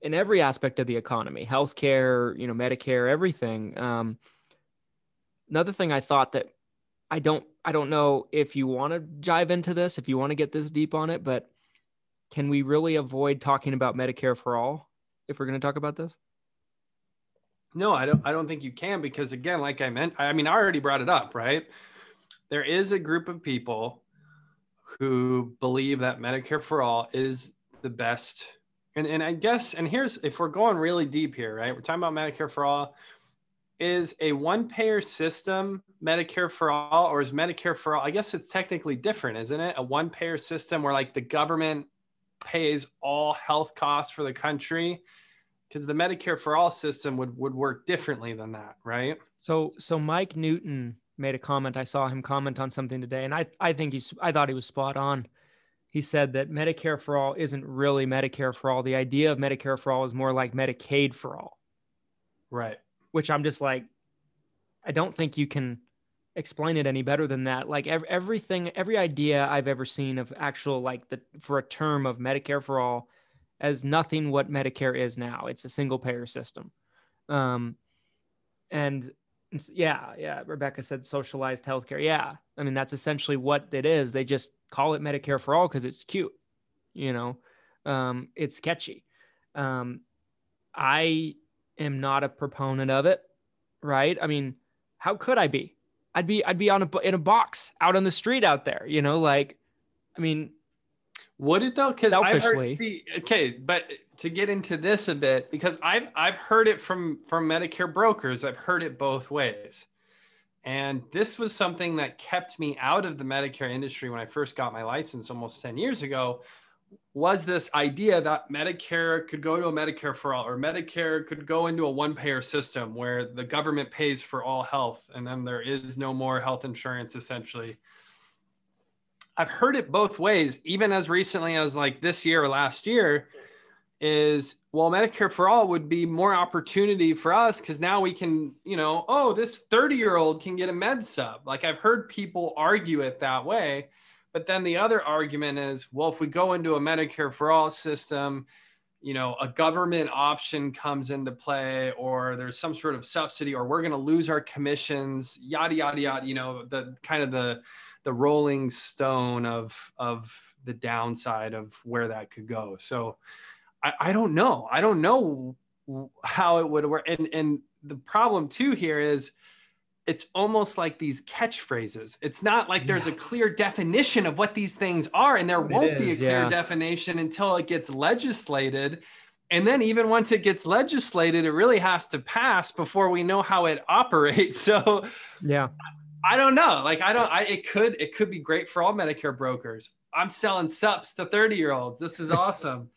every aspect of the economy, healthcare, Medicare, everything. Another thing I thought that I don't know if you want to dive into this, if you want to get this deep on it, but can we really avoid talking about Medicare for all if we're going to talk about this? No, I don't think you can, because again, like I already brought it up, right? There is a group of people who believe that Medicare for all is the best. And I guess, and here's, if we're going really deep here, right? We're talking about Medicare for all. Is a one-payer system Medicare for all, or is Medicare for all? I guess it's technically different, isn't it? A one-payer system where like the government pays all health costs for the country, because the Medicare for all system would work differently than that, right? So Mike Newton made a comment. I saw him comment on something today, and I thought he was spot on. He said that Medicare for all isn't really Medicare for all. The idea of Medicare for all is more like Medicaid for all. Right. Which I'm just like, I don't think you can explain it any better than that. Like every idea I've ever seen of actual, for a term of Medicare for all as nothing what Medicare is now. It's a single payer system. And yeah. Rebecca said socialized healthcare. Yeah. I mean, that's essentially what it is. They just call it Medicare for all because it's cute, it's catchy. I am not a proponent of it, right? I mean, how could I be? I'd be in a box out on the street out there, would it though? Because I've heard, selfishly. but to get into this a bit, because I've heard it from Medicare brokers, I've heard it both ways. And this was something that kept me out of the Medicare industry when I first got my license almost 10 years ago, was this idea that Medicare could go to a Medicare for all, or Medicare could go into a one-payer system where the government pays for all health, and then there is no more health insurance, essentially. I've heard it both ways, even as recently as like this year or last year, is, well, Medicare for all would be more opportunity for us because now we can, this 30-year-old can get a med sub. Like I've heard people argue it that way. But then the other argument is, well, if we go into a Medicare for all system, a government option comes into play, or there's some sort of subsidy, or we're going to lose our commissions, yada, yada, yada, the kind of the rolling stone of the downside of where that could go. So I don't know. I don't know how it would work. And the problem too here is, it's almost like these catchphrases. It's not like there's a clear definition of what these things are, and there won't be a clear definition until it gets legislated. And then even once it gets legislated, it really has to pass before we know how it operates. So yeah, I don't know. It could be great for all Medicare brokers. I'm selling SUPs to 30-year-olds. This is awesome.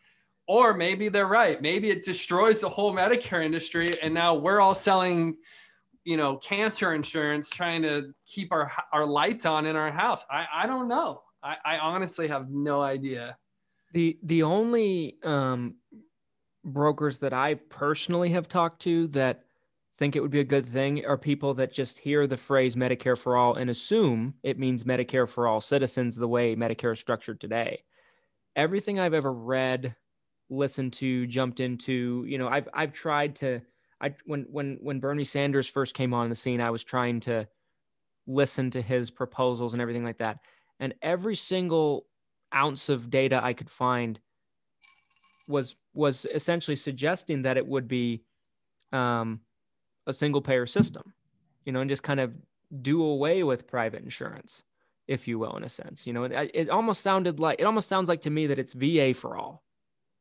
Or maybe they're right. Maybe it destroys the whole Medicare industry, and now we're all selling cancer insurance, trying to keep our lights on in our house. I don't know. I honestly have no idea. The only brokers that I personally have talked to that think it would be a good thing are people that just hear the phrase Medicare for all and assume it means Medicare for all citizens the way Medicare is structured today. Everything I've ever read, listened to, jumped into, I've tried to, when Bernie Sanders first came on the scene, I was trying to listen to his proposals and everything like that. And every single ounce of data I could find was essentially suggesting that it would be a single payer system, and just kind of do away with private insurance, if you will, in a sense. It almost sounds like to me that it's VA for all.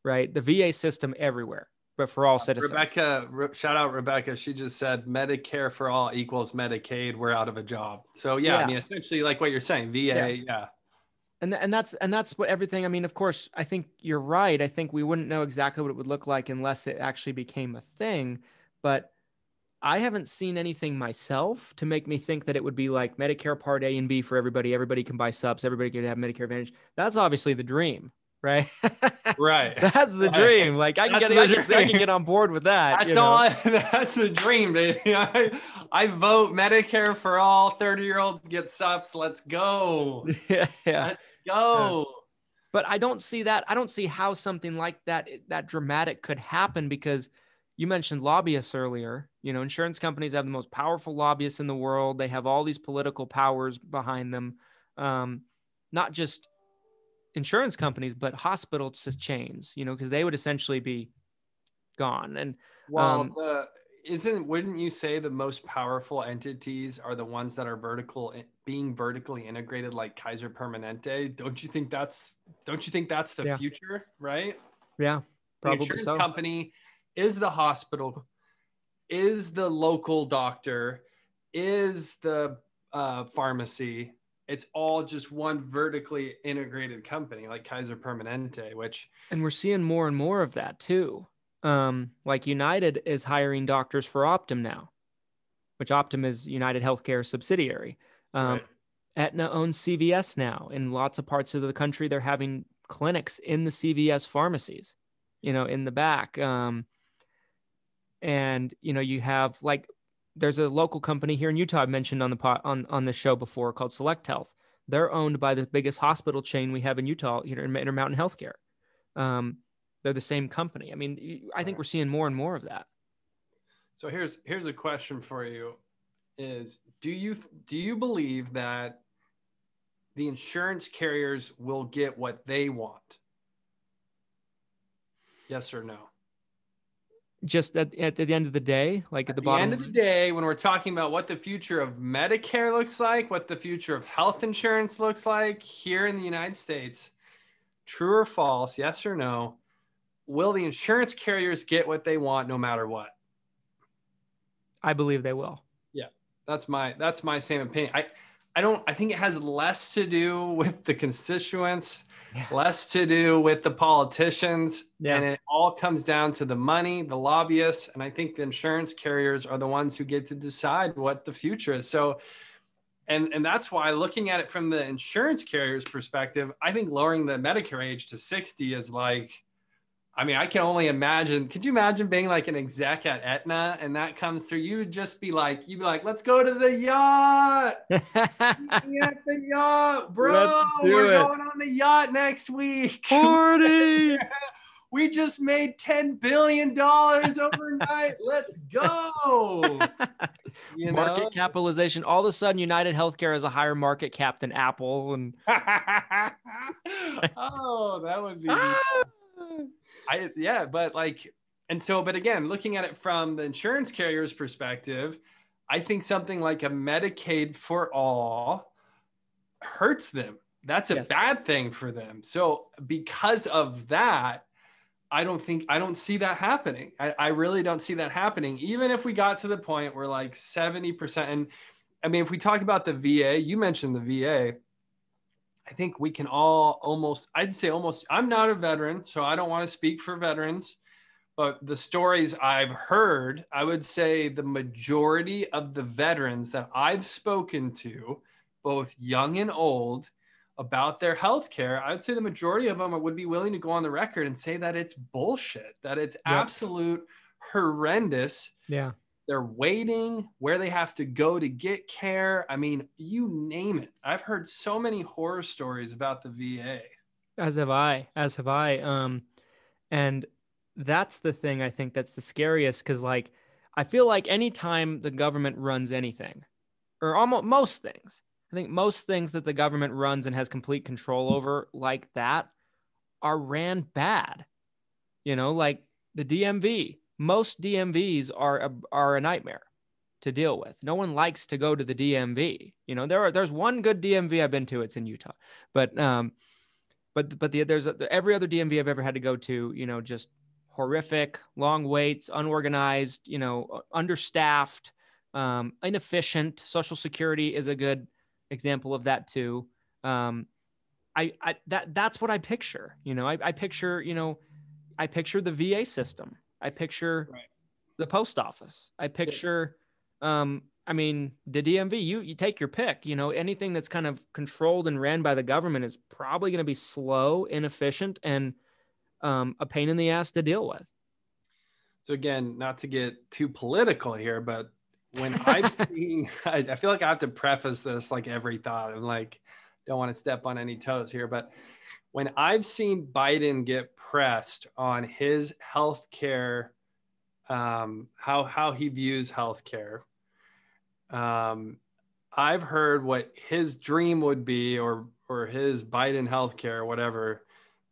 right? The VA system everywhere, but for all citizens. Shout out Rebecca. She just said Medicare for all equals Medicaid. We're out of a job. So yeah, I mean, essentially like what you're saying, VA. Yeah. And that's what everything. I mean, of course, I think you're right. I think we wouldn't know exactly what it would look like unless it actually became a thing. But I haven't seen anything myself to make me think that it would be like Medicare Part A and B for everybody. Everybody can buy subs. Everybody can have Medicare Advantage. That's obviously the dream, right? Right. That's the dream. Like I can get on board with that. That's the dream, baby. I vote Medicare for all. 30-year-olds get subs. Let's go. Yeah. Let's go. Yeah. But I don't see that. I don't see how something like that dramatic could happen, because you mentioned lobbyists earlier. Insurance companies have the most powerful lobbyists in the world. They have all these political powers behind them. Not just insurance companies, but hospital chains, because they would essentially be gone. And wouldn't you say the most powerful entities are the ones that are being vertically integrated, like Kaiser Permanente? Don't you think that's the future, right? Yeah, probably. The insurance company is the hospital, is the local doctor, is the pharmacy. It's all just one vertically integrated company like Kaiser Permanente, and we're seeing more and more of that too. Like United is hiring doctors for Optum now, which Optum is United Healthcare subsidiary. Right. Aetna owns CVS now. In lots of parts of the country, they're having clinics in the CVS pharmacies, in the back. And, you have there's a local company here in Utah I've mentioned on the show before called Select Health. They're owned by the biggest hospital chain we have in Utah, Intermountain Healthcare. They're the same company. I mean, I think we're seeing more and more of that. So here's a question for you: is do you believe that the insurance carriers will get what they want? Yes or no? Just at the end of the day, like at the bottom end of the day, when we're talking about what the future of Medicare looks like, what the future of health insurance looks like here in the United States, true or false, yes or no, will the insurance carriers get what they want no matter what? I believe they will. Yeah, that's my same opinion. I think it has less to do with the constituents, less to do with the politicians, and it all comes down to the money, the lobbyists, and I think the insurance carriers are the ones who get to decide what the future is. So, and that's why, looking at it from the insurance carriers' perspective, I think lowering the Medicare age to 60 is I can only imagine. Could you imagine being like an exec at Aetna and that comes through? You'd be like, let's go to the yacht. At the yacht, bro. We're going on the yacht next week. Party. We just made $10 billion overnight. Let's go. Market capitalization. All of a sudden, United Healthcare has a higher market cap than Apple. And oh, that would be. But again, looking at it from the insurance carrier's perspective, I think something like a Medicaid for all hurts them. That's a bad thing for them. So because of that, I don't see that happening. I really don't see that happening. Even if we got to the point where 70%, and I mean, if we talk about the VA, you mentioned the VA, I think we can all I'm not a veteran, so I don't want to speak for veterans, but the stories I've heard, I would say the majority of the veterans that I've spoken to, both young and old, about their healthcare, I would say the majority of them would be willing to go on the record and say that it's bullshit, that it's absolute horrendous. Yeah. They're waiting, where they have to go to get care. I mean, you name it. I've heard so many horror stories about the VA. As have I. And that's the thing I think that's the scariest, because I feel like anytime the government runs anything, or almost most things, I think most things that the government runs and has complete control over like that are ran bad. Like the DMV. Most DMVs are a nightmare to deal with. No one likes to go to the DMV. There's one good DMV I've been to. It's in Utah, but every other DMV I've ever had to go to, just horrific, long waits, unorganized, understaffed, inefficient. Social Security is a good example of that too. That's what I picture. I picture the VA system. I picture the post office. I picture, the DMV. You take your pick. Anything that's kind of controlled and ran by the government is probably going to be slow, inefficient, and a pain in the ass to deal with. So again, not to get too political here, but when I've seen, I feel like I have to preface this like every thought. I'm like, don't want to step on any toes here, but when I've seen Biden get pressed on his healthcare, how he views healthcare, I've heard what his dream would be, or his Biden healthcare, whatever,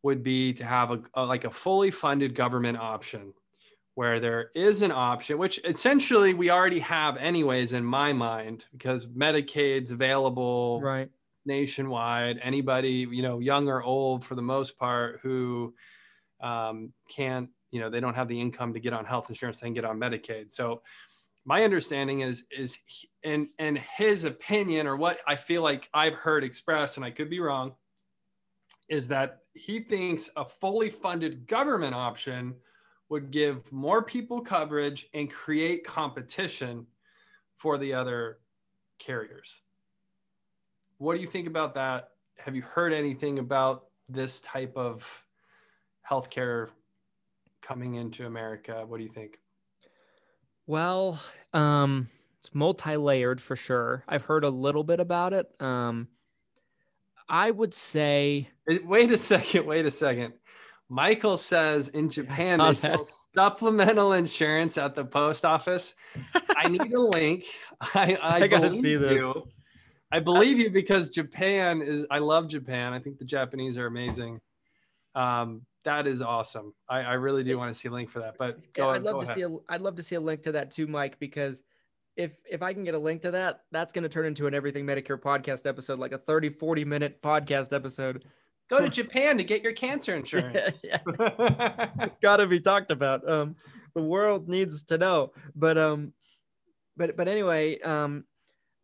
would be to have a fully funded government option, where there is an option, which essentially we already have anyways in my mind, because Medicaid's available nationwide. Anybody, young or old for the most part, who can't, they don't have the income to get on health insurance, they can get on Medicaid. So my understanding is in his opinion, or what I feel like I've heard expressed, and I could be wrong, is that he thinks a fully funded government option would give more people coverage and create competition for the other carriers. What do you think about that? Have you heard anything about this type of healthcare coming into America? What do you think? Well, it's multi-layered for sure. I've heard a little bit about it. I would say... Wait a second. Michael says in Japan, they sell supplemental insurance at the post office. I need a link. I gotta see this. I believe you, because I love Japan. I think the Japanese are amazing. That is awesome. I really do want to see a link for that, but I'd love to see a link to that too, Mike, because if I can get a link to that, that's going to turn into an Everything Medicare podcast episode, like a 30-40 minute podcast episode. Go to Japan to get your cancer insurance. It's got to be talked about. The world needs to know. But anyway,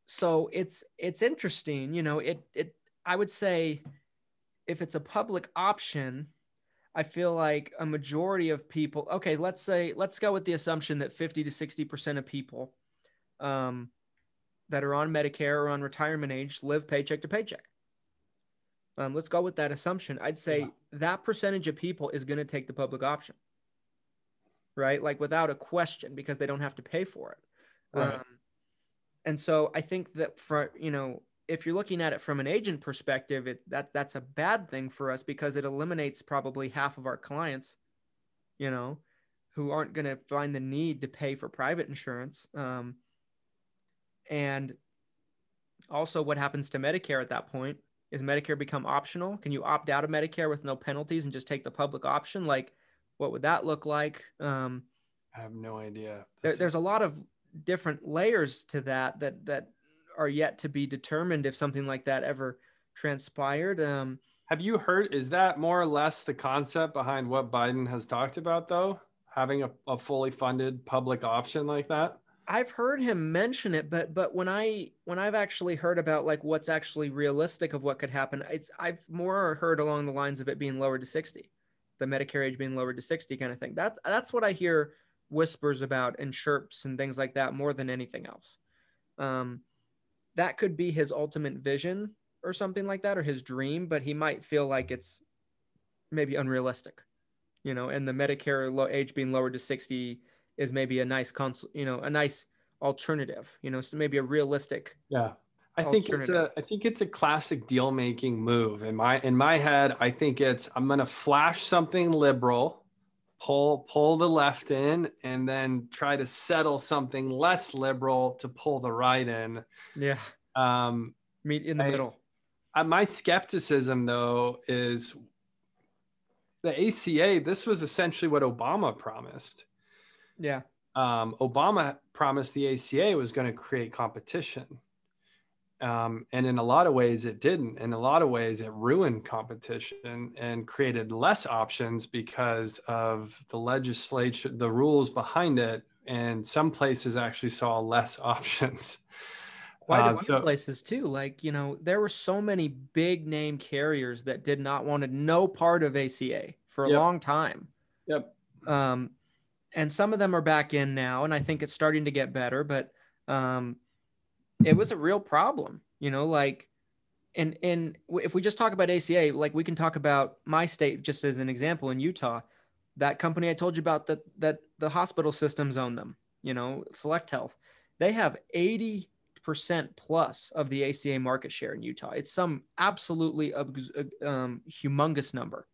so it's interesting. I would say if it's a public option, I feel like a majority of people. Okay, let's go with the assumption that 50 to 60% of people that are on Medicare or on retirement age live paycheck to paycheck. Let's go with that assumption. I'd say that percentage of people is going to take the public option, right? Like without a question, because they don't have to pay for it. Right. And so I think that if you're looking at it from an agent perspective, that's a bad thing for us, because it eliminates probably half of our clients, who aren't going to find the need to pay for private insurance. And also what happens to Medicare at that point? Is Medicare become optional? Can you opt out of Medicare with no penalties and just take the public option? Like, what would that look like? I have no idea. There's a lot of different layers to that are yet to be determined if something like that ever transpired. Have you heard, is that more or less the concept behind what Biden has talked about, though? Having a fully funded public option like that? I've heard him mention it, but when I've actually heard about like what's actually realistic of what could happen, I've more heard along the lines of it being lowered to 60, the Medicare age being lowered to 60 kind of thing. That's what I hear whispers about and chirps and things like that more than anything else. That could be his ultimate vision or something like that, or his dream, but he might feel like it's maybe unrealistic, and the Medicare age being lowered to 60 is maybe a nice a nice alternative, so maybe a realistic. Yeah. I think it's a classic deal making move. In my head, I think I'm going to flash something liberal, pull the left in, and then try to settle something less liberal to pull the right in. Yeah. Meet in the middle. My skepticism though is the ACA. This was essentially what Obama promised. Yeah. Obama promised the ACA was going to create competition. And in a lot of ways it didn't. In a lot of ways it ruined competition and created less options because of the legislature, the rules behind it. And some places actually saw less options. Quite a few places too. Like, there were so many big name carriers that did not want no part of ACA for a long time. Yep. And some of them are back in now, and I think it's starting to get better, but it was a real problem, like, and if we just talk about ACA, like we can talk about my state just as an example in Utah, that company I told you about that the hospital systems own them, Select Health, they have 80% plus of the ACA market share in Utah. It's some absolutely humongous number.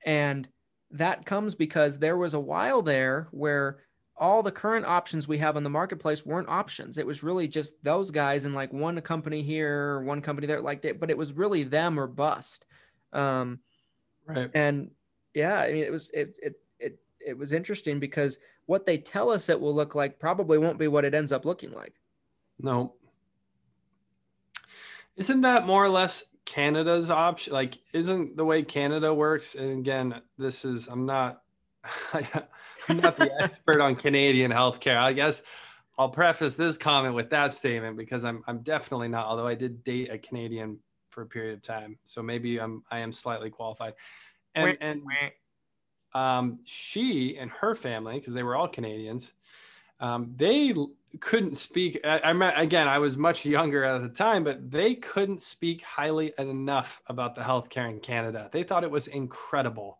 And that comes because there was a while there where all the current options we have on the marketplace weren't options. It was really just those guys and like one company here, one company there, like that, but it was really them or bust. Right. And yeah, I mean, it was interesting because what they tell us it will look like probably won't be what it ends up looking like. No. Isn't that more or less Canada's option? Like, isn't the way Canada works? And again, I'm not the expert on Canadian healthcare. I guess I'll preface this comment with that statement because I'm definitely not, although I did date a Canadian for a period of time. So maybe I am slightly qualified. And she and her family, because they were all Canadians, they couldn't speak. I was much younger at the time, but they couldn't speak highly enough about the healthcare in Canada. They thought it was incredible,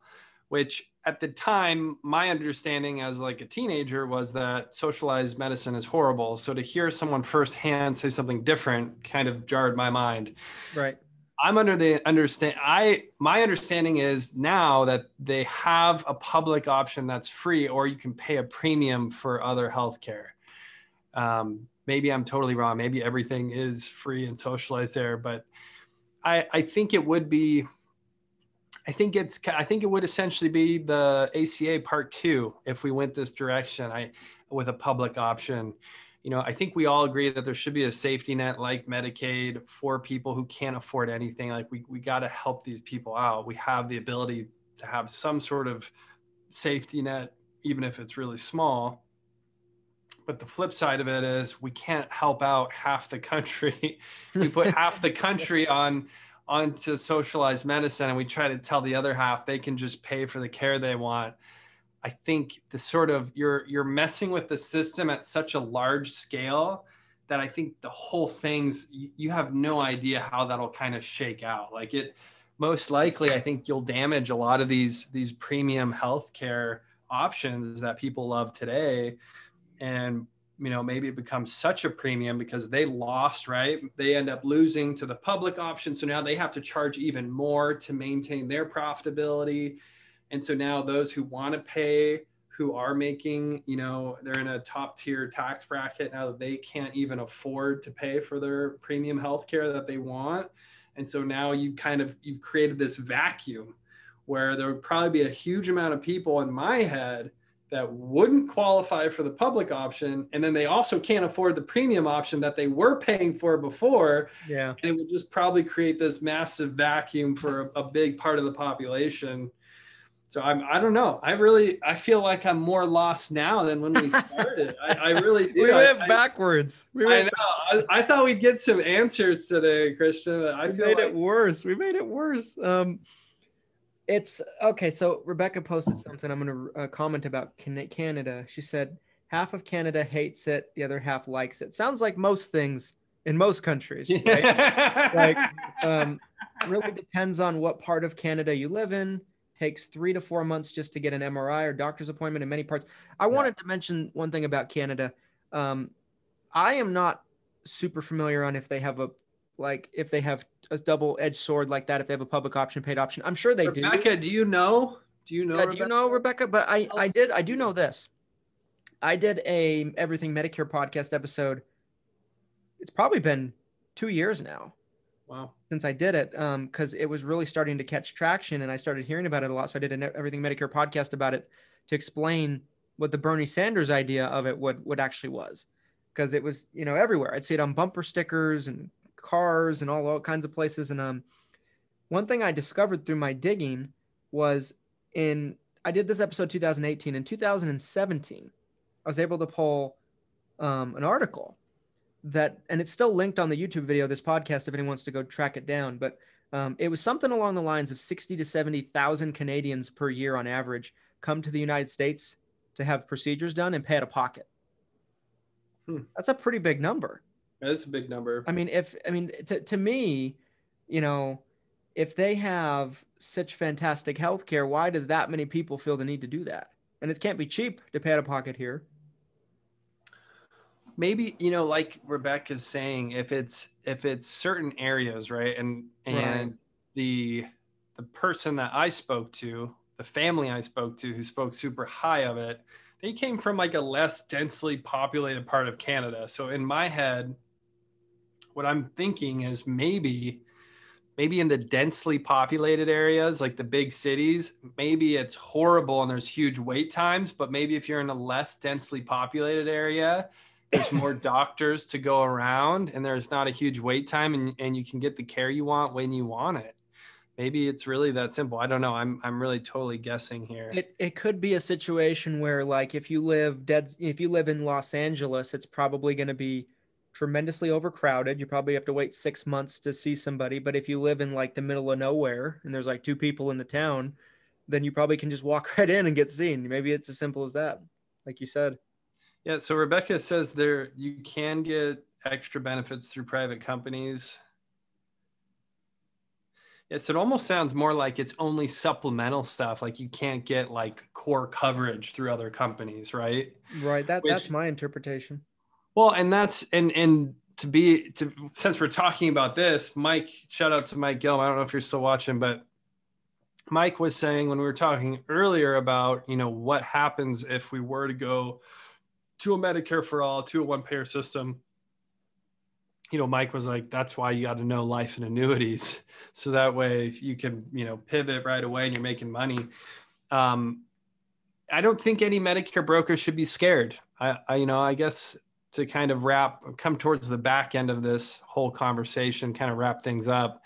which at the time, my understanding as like a teenager was that socialized medicine is horrible. So to hear someone firsthand say something different kind of jarred my mind. Right. I'm under the my understanding is now that they have a public option that's free, or you can pay a premium for other healthcare. Maybe I'm totally wrong. Maybe everything is free and socialized there, but I think it would be, I think it would essentially be the ACA part 2 if we went this direction. With a public option. I think we all agree that there should be a safety net like Medicaid for people who can't afford anything. Like we got to help these people out. We have the ability to have some sort of safety net, even if it's really small. But the flip side of it is we can't help out half the country. We put half the country onto socialized medicine and we try to tell the other half they can just pay for the care they want. I think the sort of you're messing with the system at such a large scale that I think the whole thing's, you have no idea how that'll kind of shake out. Like it, most likely, I think you'll damage a lot of these premium healthcare options that people love today. And, maybe it becomes such a premium because they lost, right? They end up losing to the public option. So now they have to charge even more to maintain their profitability. And so now those who want to pay, who are making, they're in a top tier tax bracket now that they can't even afford to pay for their premium healthcare that they want. And so now you've created this vacuum where there would probably be a huge amount of people in my head that wouldn't qualify for the public option. And then they also can't afford the premium option that they were paying for before. Yeah. And it would just probably create this massive vacuum for a big part of the population. So I don't know. I feel like I'm more lost now than when we started. I really do. We went backwards. I know. I thought we'd get some answers today, Christian. We made it worse. It's okay. So Rebecca posted something. I'm going to comment about Canada. She said half of Canada hates it. The other half likes it. Sounds like most things in most countries, right? Really depends on what part of Canada you live in. Takes 3 to 4 months just to get an MRI or doctor's appointment in many parts. I wanted to mention one thing about Canada. I am not super familiar on if they have a double-edged sword like that, if they have a public option, paid option. I'm sure they do. Rebecca, do you know? Do you know Rebecca? But I do know this. I did a Everything Medicare podcast episode. It's probably been 2 years now. Wow. Since I did it, because it was really starting to catch traction and I started hearing about it a lot. So I did an Everything Medicare podcast about it to explain what the Bernie Sanders idea of it would actually was. because it was, everywhere. I'd see it on bumper stickers and cars and all kinds of places. And one thing I discovered through my digging was I did this episode 2018. In 2017, I was able to pull an article and it's still linked on the YouTube video of this podcast if anyone wants to go track it down. But it was something along the lines of 60 to 70,000 Canadians per year on average come to the United States to have procedures done and pay out of pocket. That's a pretty big number. That's a big number. I mean, to me, if they have such fantastic healthcare, why do that many people feel the need to do that? And it can't be cheap to pay out of pocket here. Maybe, like Rebecca's saying, if it's certain areas, right? And Right. the person that I spoke to, the family I spoke to who spoke super high of it, they came from like a less densely populated part of Canada. So in my head, what I'm thinking is maybe in the densely populated areas, like the big cities, maybe it's horrible and there's huge wait times, but maybe if you're in a less densely populated area, there's more doctors to go around and there's not a huge wait time and you can get the care you want when you want it. Maybe it's really that simple. I don't know. I'm really totally guessing here. It could be a situation where, like, if you live in Los Angeles, it's probably going to be tremendously overcrowded. You probably have to wait 6 months to see somebody. But if you live in like the middle of nowhere and there's like 2 people in the town, then you probably can just walk right in and get seen. Maybe it's as simple as that, like you said. Yeah. So Rebecca says you can get extra benefits through private companies. Yes, it almost sounds more like it's only supplemental stuff. Like you can't get like core coverage through other companies, right? Right. That's my interpretation. Well, and since we're talking about this, Mike, shout out to Mike Gill. I don't know if you're still watching, but Mike was saying when we were talking earlier about, what happens if we were to go to a Medicare for all, to a one-payer system. Mike was like, that's why you got to know life and annuities. So that way you can, pivot right away and you're making money. I don't think any Medicare broker should be scared. I guess to kind of come towards the back end of this whole conversation, kind of wrap things up.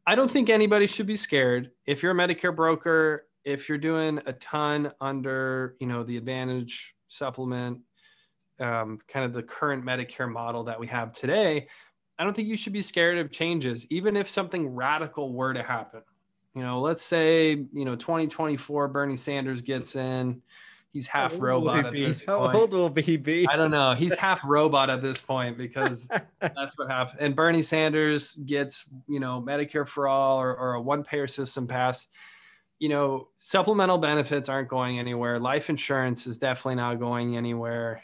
I don't think anybody should be scared. If you're a Medicare broker, if you're doing a ton under, the Advantage supplement, kind of the current Medicare model that we have today, I don't think you should be scared of changes, even if something radical were to happen. Let's say, 2024, Bernie Sanders gets in. He's half robot at this point. How old will he be? I don't know. He's half robot at this point because that's what happened. And Bernie Sanders gets, Medicare for all or a one-payer system passed. Supplemental benefits aren't going anywhere. Life insurance is definitely not going anywhere.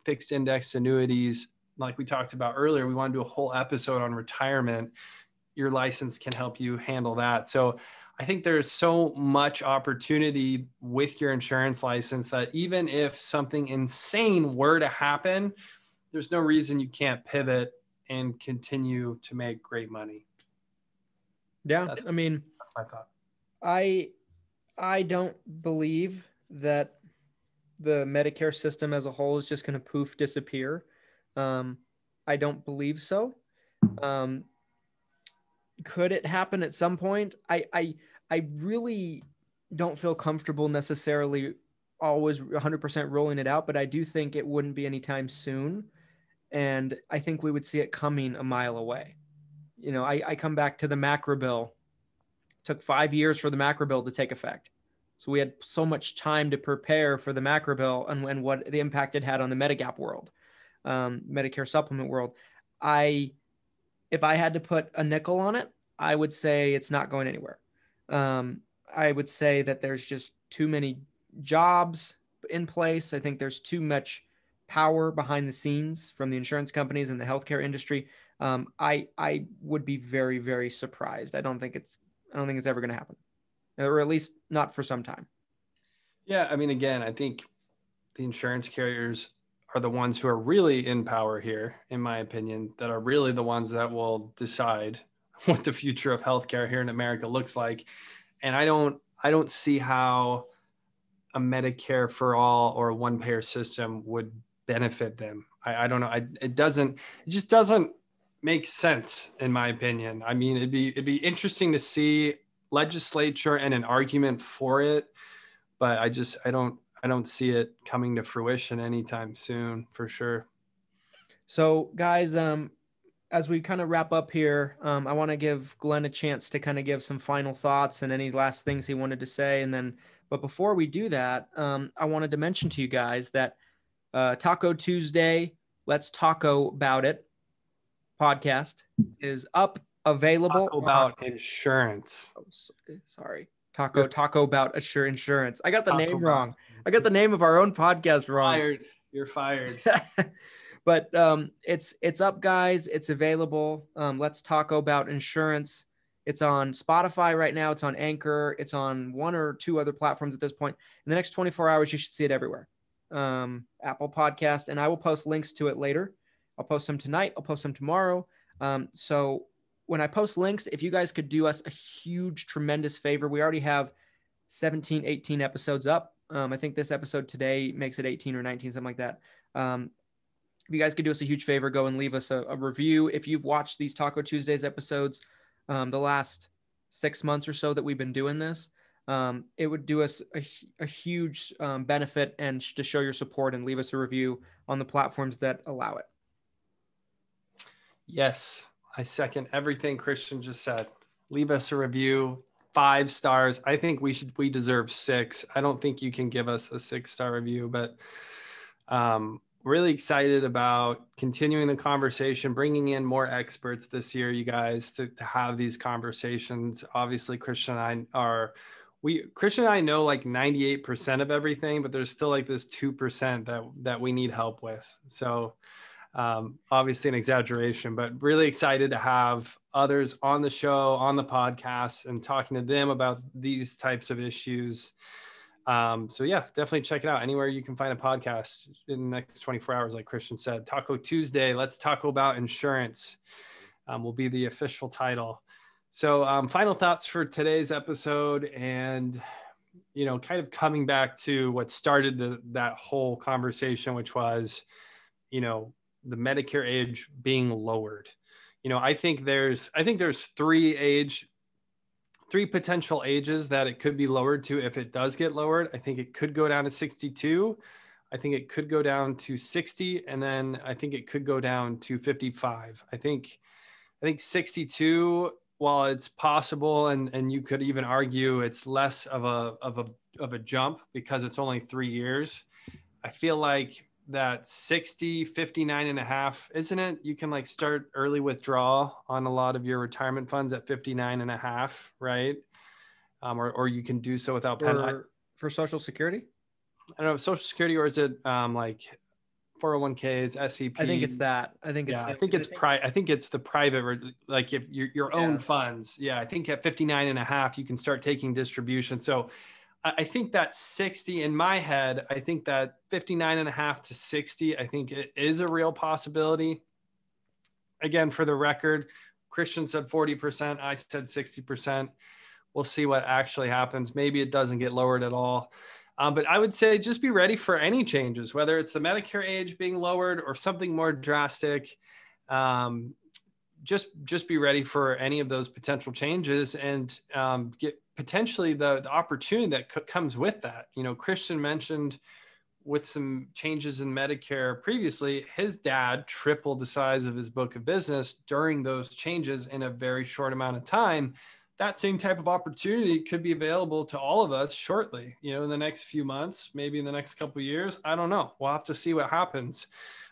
Fixed index annuities, like we talked about earlier, we want to do a whole episode on retirement. Your license can help you handle that. So I think there's so much opportunity with your insurance license that even if something insane were to happen, there's no reason you can't pivot and continue to make great money. Yeah. That's my thought. I don't believe that the Medicare system as a whole is just going to poof disappear. I don't believe so. Could it happen at some point? I really don't feel comfortable necessarily always 100% rolling it out, but I do think it wouldn't be anytime soon. And I think we would see it coming a mile away. I come back to the macro bill. It took 5 years for the macro bill to take effect. So we had so much time to prepare for the macro bill and what the impact it had on the Medigap world, Medicare supplement world. If I had to put a nickel on it, I would say it's not going anywhere. I would say that there's just too many jobs in place. I think there's too much power behind the scenes from the insurance companies and the healthcare industry. I would be very, very surprised. I don't think it's ever going to happen, or at least not for some time. Yeah. Again, I think the insurance carriers are the ones who are really in power here, in my opinion, that are really the ones that will decide what the future of healthcare here in America looks like. And I don't see how a Medicare for all or a one-payer system would benefit them. I don't know. It just doesn't make sense in my opinion. I mean, it'd be interesting to see legislature and an argument for it, but I don't see it coming to fruition anytime soon for sure. So guys, as we kind of wrap up here, I want to give Glenn a chance to kind of give some final thoughts and any last things he wanted to say. But before we do that, I wanted to mention to you guys that Taco Tuesday, Let's Taco About It podcast is up, available. Taco Bout insurance. Oh, sorry. Taco About Insurance. I got the name wrong. I got the name of our own podcast wrong. You're fired. But it's up, guys. It's available. Let's Talk About Insurance. It's on Spotify right now. It's on Anchor. It's on one or two other platforms at this point. In the next 24 hours, you should see it everywhere. Apple Podcast, and I will post links to it later. I'll post them tonight. I'll post them tomorrow. So when I post links, if you guys could do us a huge, tremendous favor, we already have 17, 18 episodes up. I think this episode today makes it 18 or 19, something like that. If you guys could do us a huge favor, go and leave us a review. If you've watched these Taco Tuesdays episodes, the last 6 months or so that we've been doing this, it would do us a huge benefit and to show your support and leave us a review on the platforms that allow it. Yes, I second everything Christian just said. Leave us a review, 5 stars. I think we deserve 6. I don't think you can give us a 6-star review, but really excited about continuing the conversation, bringing in more experts this year, you guys, to have these conversations. Obviously, Christian and I know like 98% of everything, but there's still like this 2% that we need help with. So obviously an exaggeration, but really excited to have others on the show, on the podcast, and talking to them about these types of issues. So yeah, definitely check it out anywhere you can find a podcast in the next 24 hours. Like Christian said, Taco Tuesday, Let's Talk About Insurance will be the official title. So final thoughts for today's episode, and kind of coming back to what started that whole conversation, which was the Medicare age being lowered. I think there's 3 potential ages that it could be lowered to. If it does get lowered, I think it could go down to 62. I think it could go down to 60. And then I think it could go down to 55. I think 62, while it's possible, and you could even argue it's less of a jump because it's only 3 years. I feel like that 60, 59 and a half, isn't it? You can like start early withdrawal on a lot of your retirement funds at 59 and a half, right? Or you can do so without penalty. For Social Security? I don't know, Social Security, or is it like 401ks, SEP? I think it's that. I think it's the private, like if your own funds. Yeah. I think at 59 and a half, you can start taking distribution. So I think that 60 in my head, I think that 59 and a half to 60, I think it is a real possibility. Again, for the record, Christian said 40%, I said 60%. We'll see what actually happens. Maybe it doesn't get lowered at all. But I would say just be ready for any changes, whether it's the Medicare age being lowered or something more drastic. Just be ready for any of those potential changes, and get potentially the opportunity that comes with that. Christian mentioned with some changes in Medicare previously, his dad tripled the size of his book of business during those changes in a very short amount of time. That same type of opportunity could be available to all of us shortly, in the next few months, maybe in the next couple of years. I don't know. We'll have to see what happens.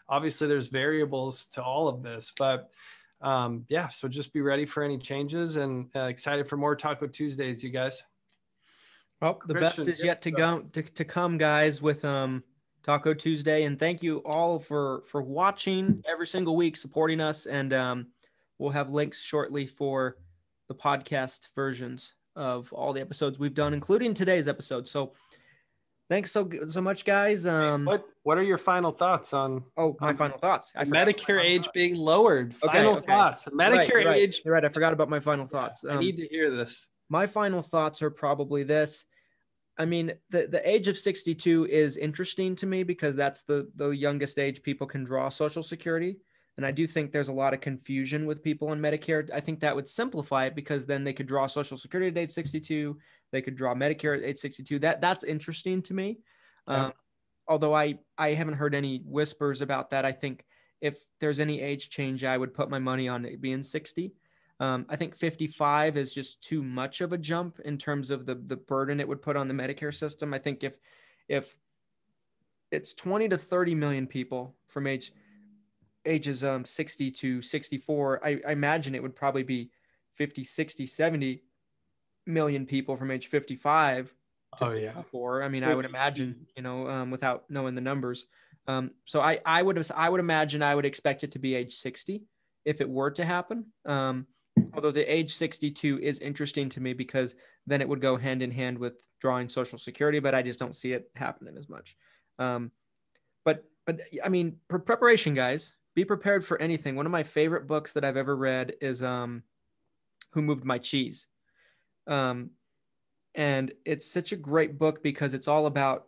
Obviously, there's variables to all of this, but so just be ready for any changes, and excited for more Taco Tuesdays, you guys. Well, the best is yet to come, guys, with Taco Tuesday. And thank you all for watching every single week, supporting us. And we'll have links shortly for the podcast versions of all the episodes we've done, including today's episode. So thanks so much, guys. What are your final thoughts on? Oh, my final thoughts. Medicare age being lowered. Final thoughts. Medicare age. You're right. I forgot about my final thoughts. I need to hear this. My final thoughts are probably this. I mean, the age of 62 is interesting to me because that's the youngest age people can draw Social Security. And I do think there's a lot of confusion with people on Medicare. I think that would simplify it because then they could draw Social Security at age 62. They could draw Medicare at age 62. That's interesting to me. Yeah. Although I haven't heard any whispers about that. I think if there's any age change, I would put my money on it being 60. I think 55 is just too much of a jump in terms of the burden it would put on the Medicare system. I think if it's 20 to 30 million people from ages 60 to 64, I imagine it would probably be 50, 60, 70 million people from age 55 to 64. I mean, I would imagine, without knowing the numbers. So I would imagine I would expect it to be age 60 if it were to happen. Although the age 62 is interesting to me because then it would go hand in hand with drawing Social Security, but I just don't see it happening as much. But I mean, for preparation, guys, be prepared for anything. One of my favorite books that I've ever read is Who Moved My Cheese? And it's such a great book because it's all about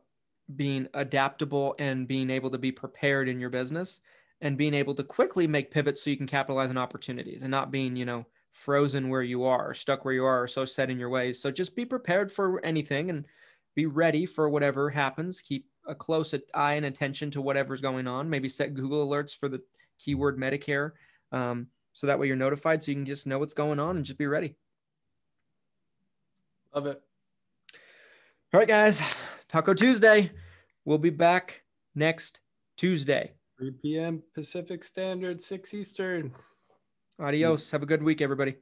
being adaptable and being able to be prepared in your business and being able to quickly make pivots so you can capitalize on opportunities and not being, frozen where you are, or stuck where you are, or so set in your ways. So just be prepared for anything and be ready for whatever happens. Keep a close eye and attention to whatever's going on. Maybe set Google alerts for the keyword Medicare. So that way you're notified so you can just know what's going on and just be ready. Love it. All right, guys. Taco Tuesday. We'll be back next Tuesday. 3 p.m. Pacific Standard, 6 Eastern. Adios. Have a good week, everybody.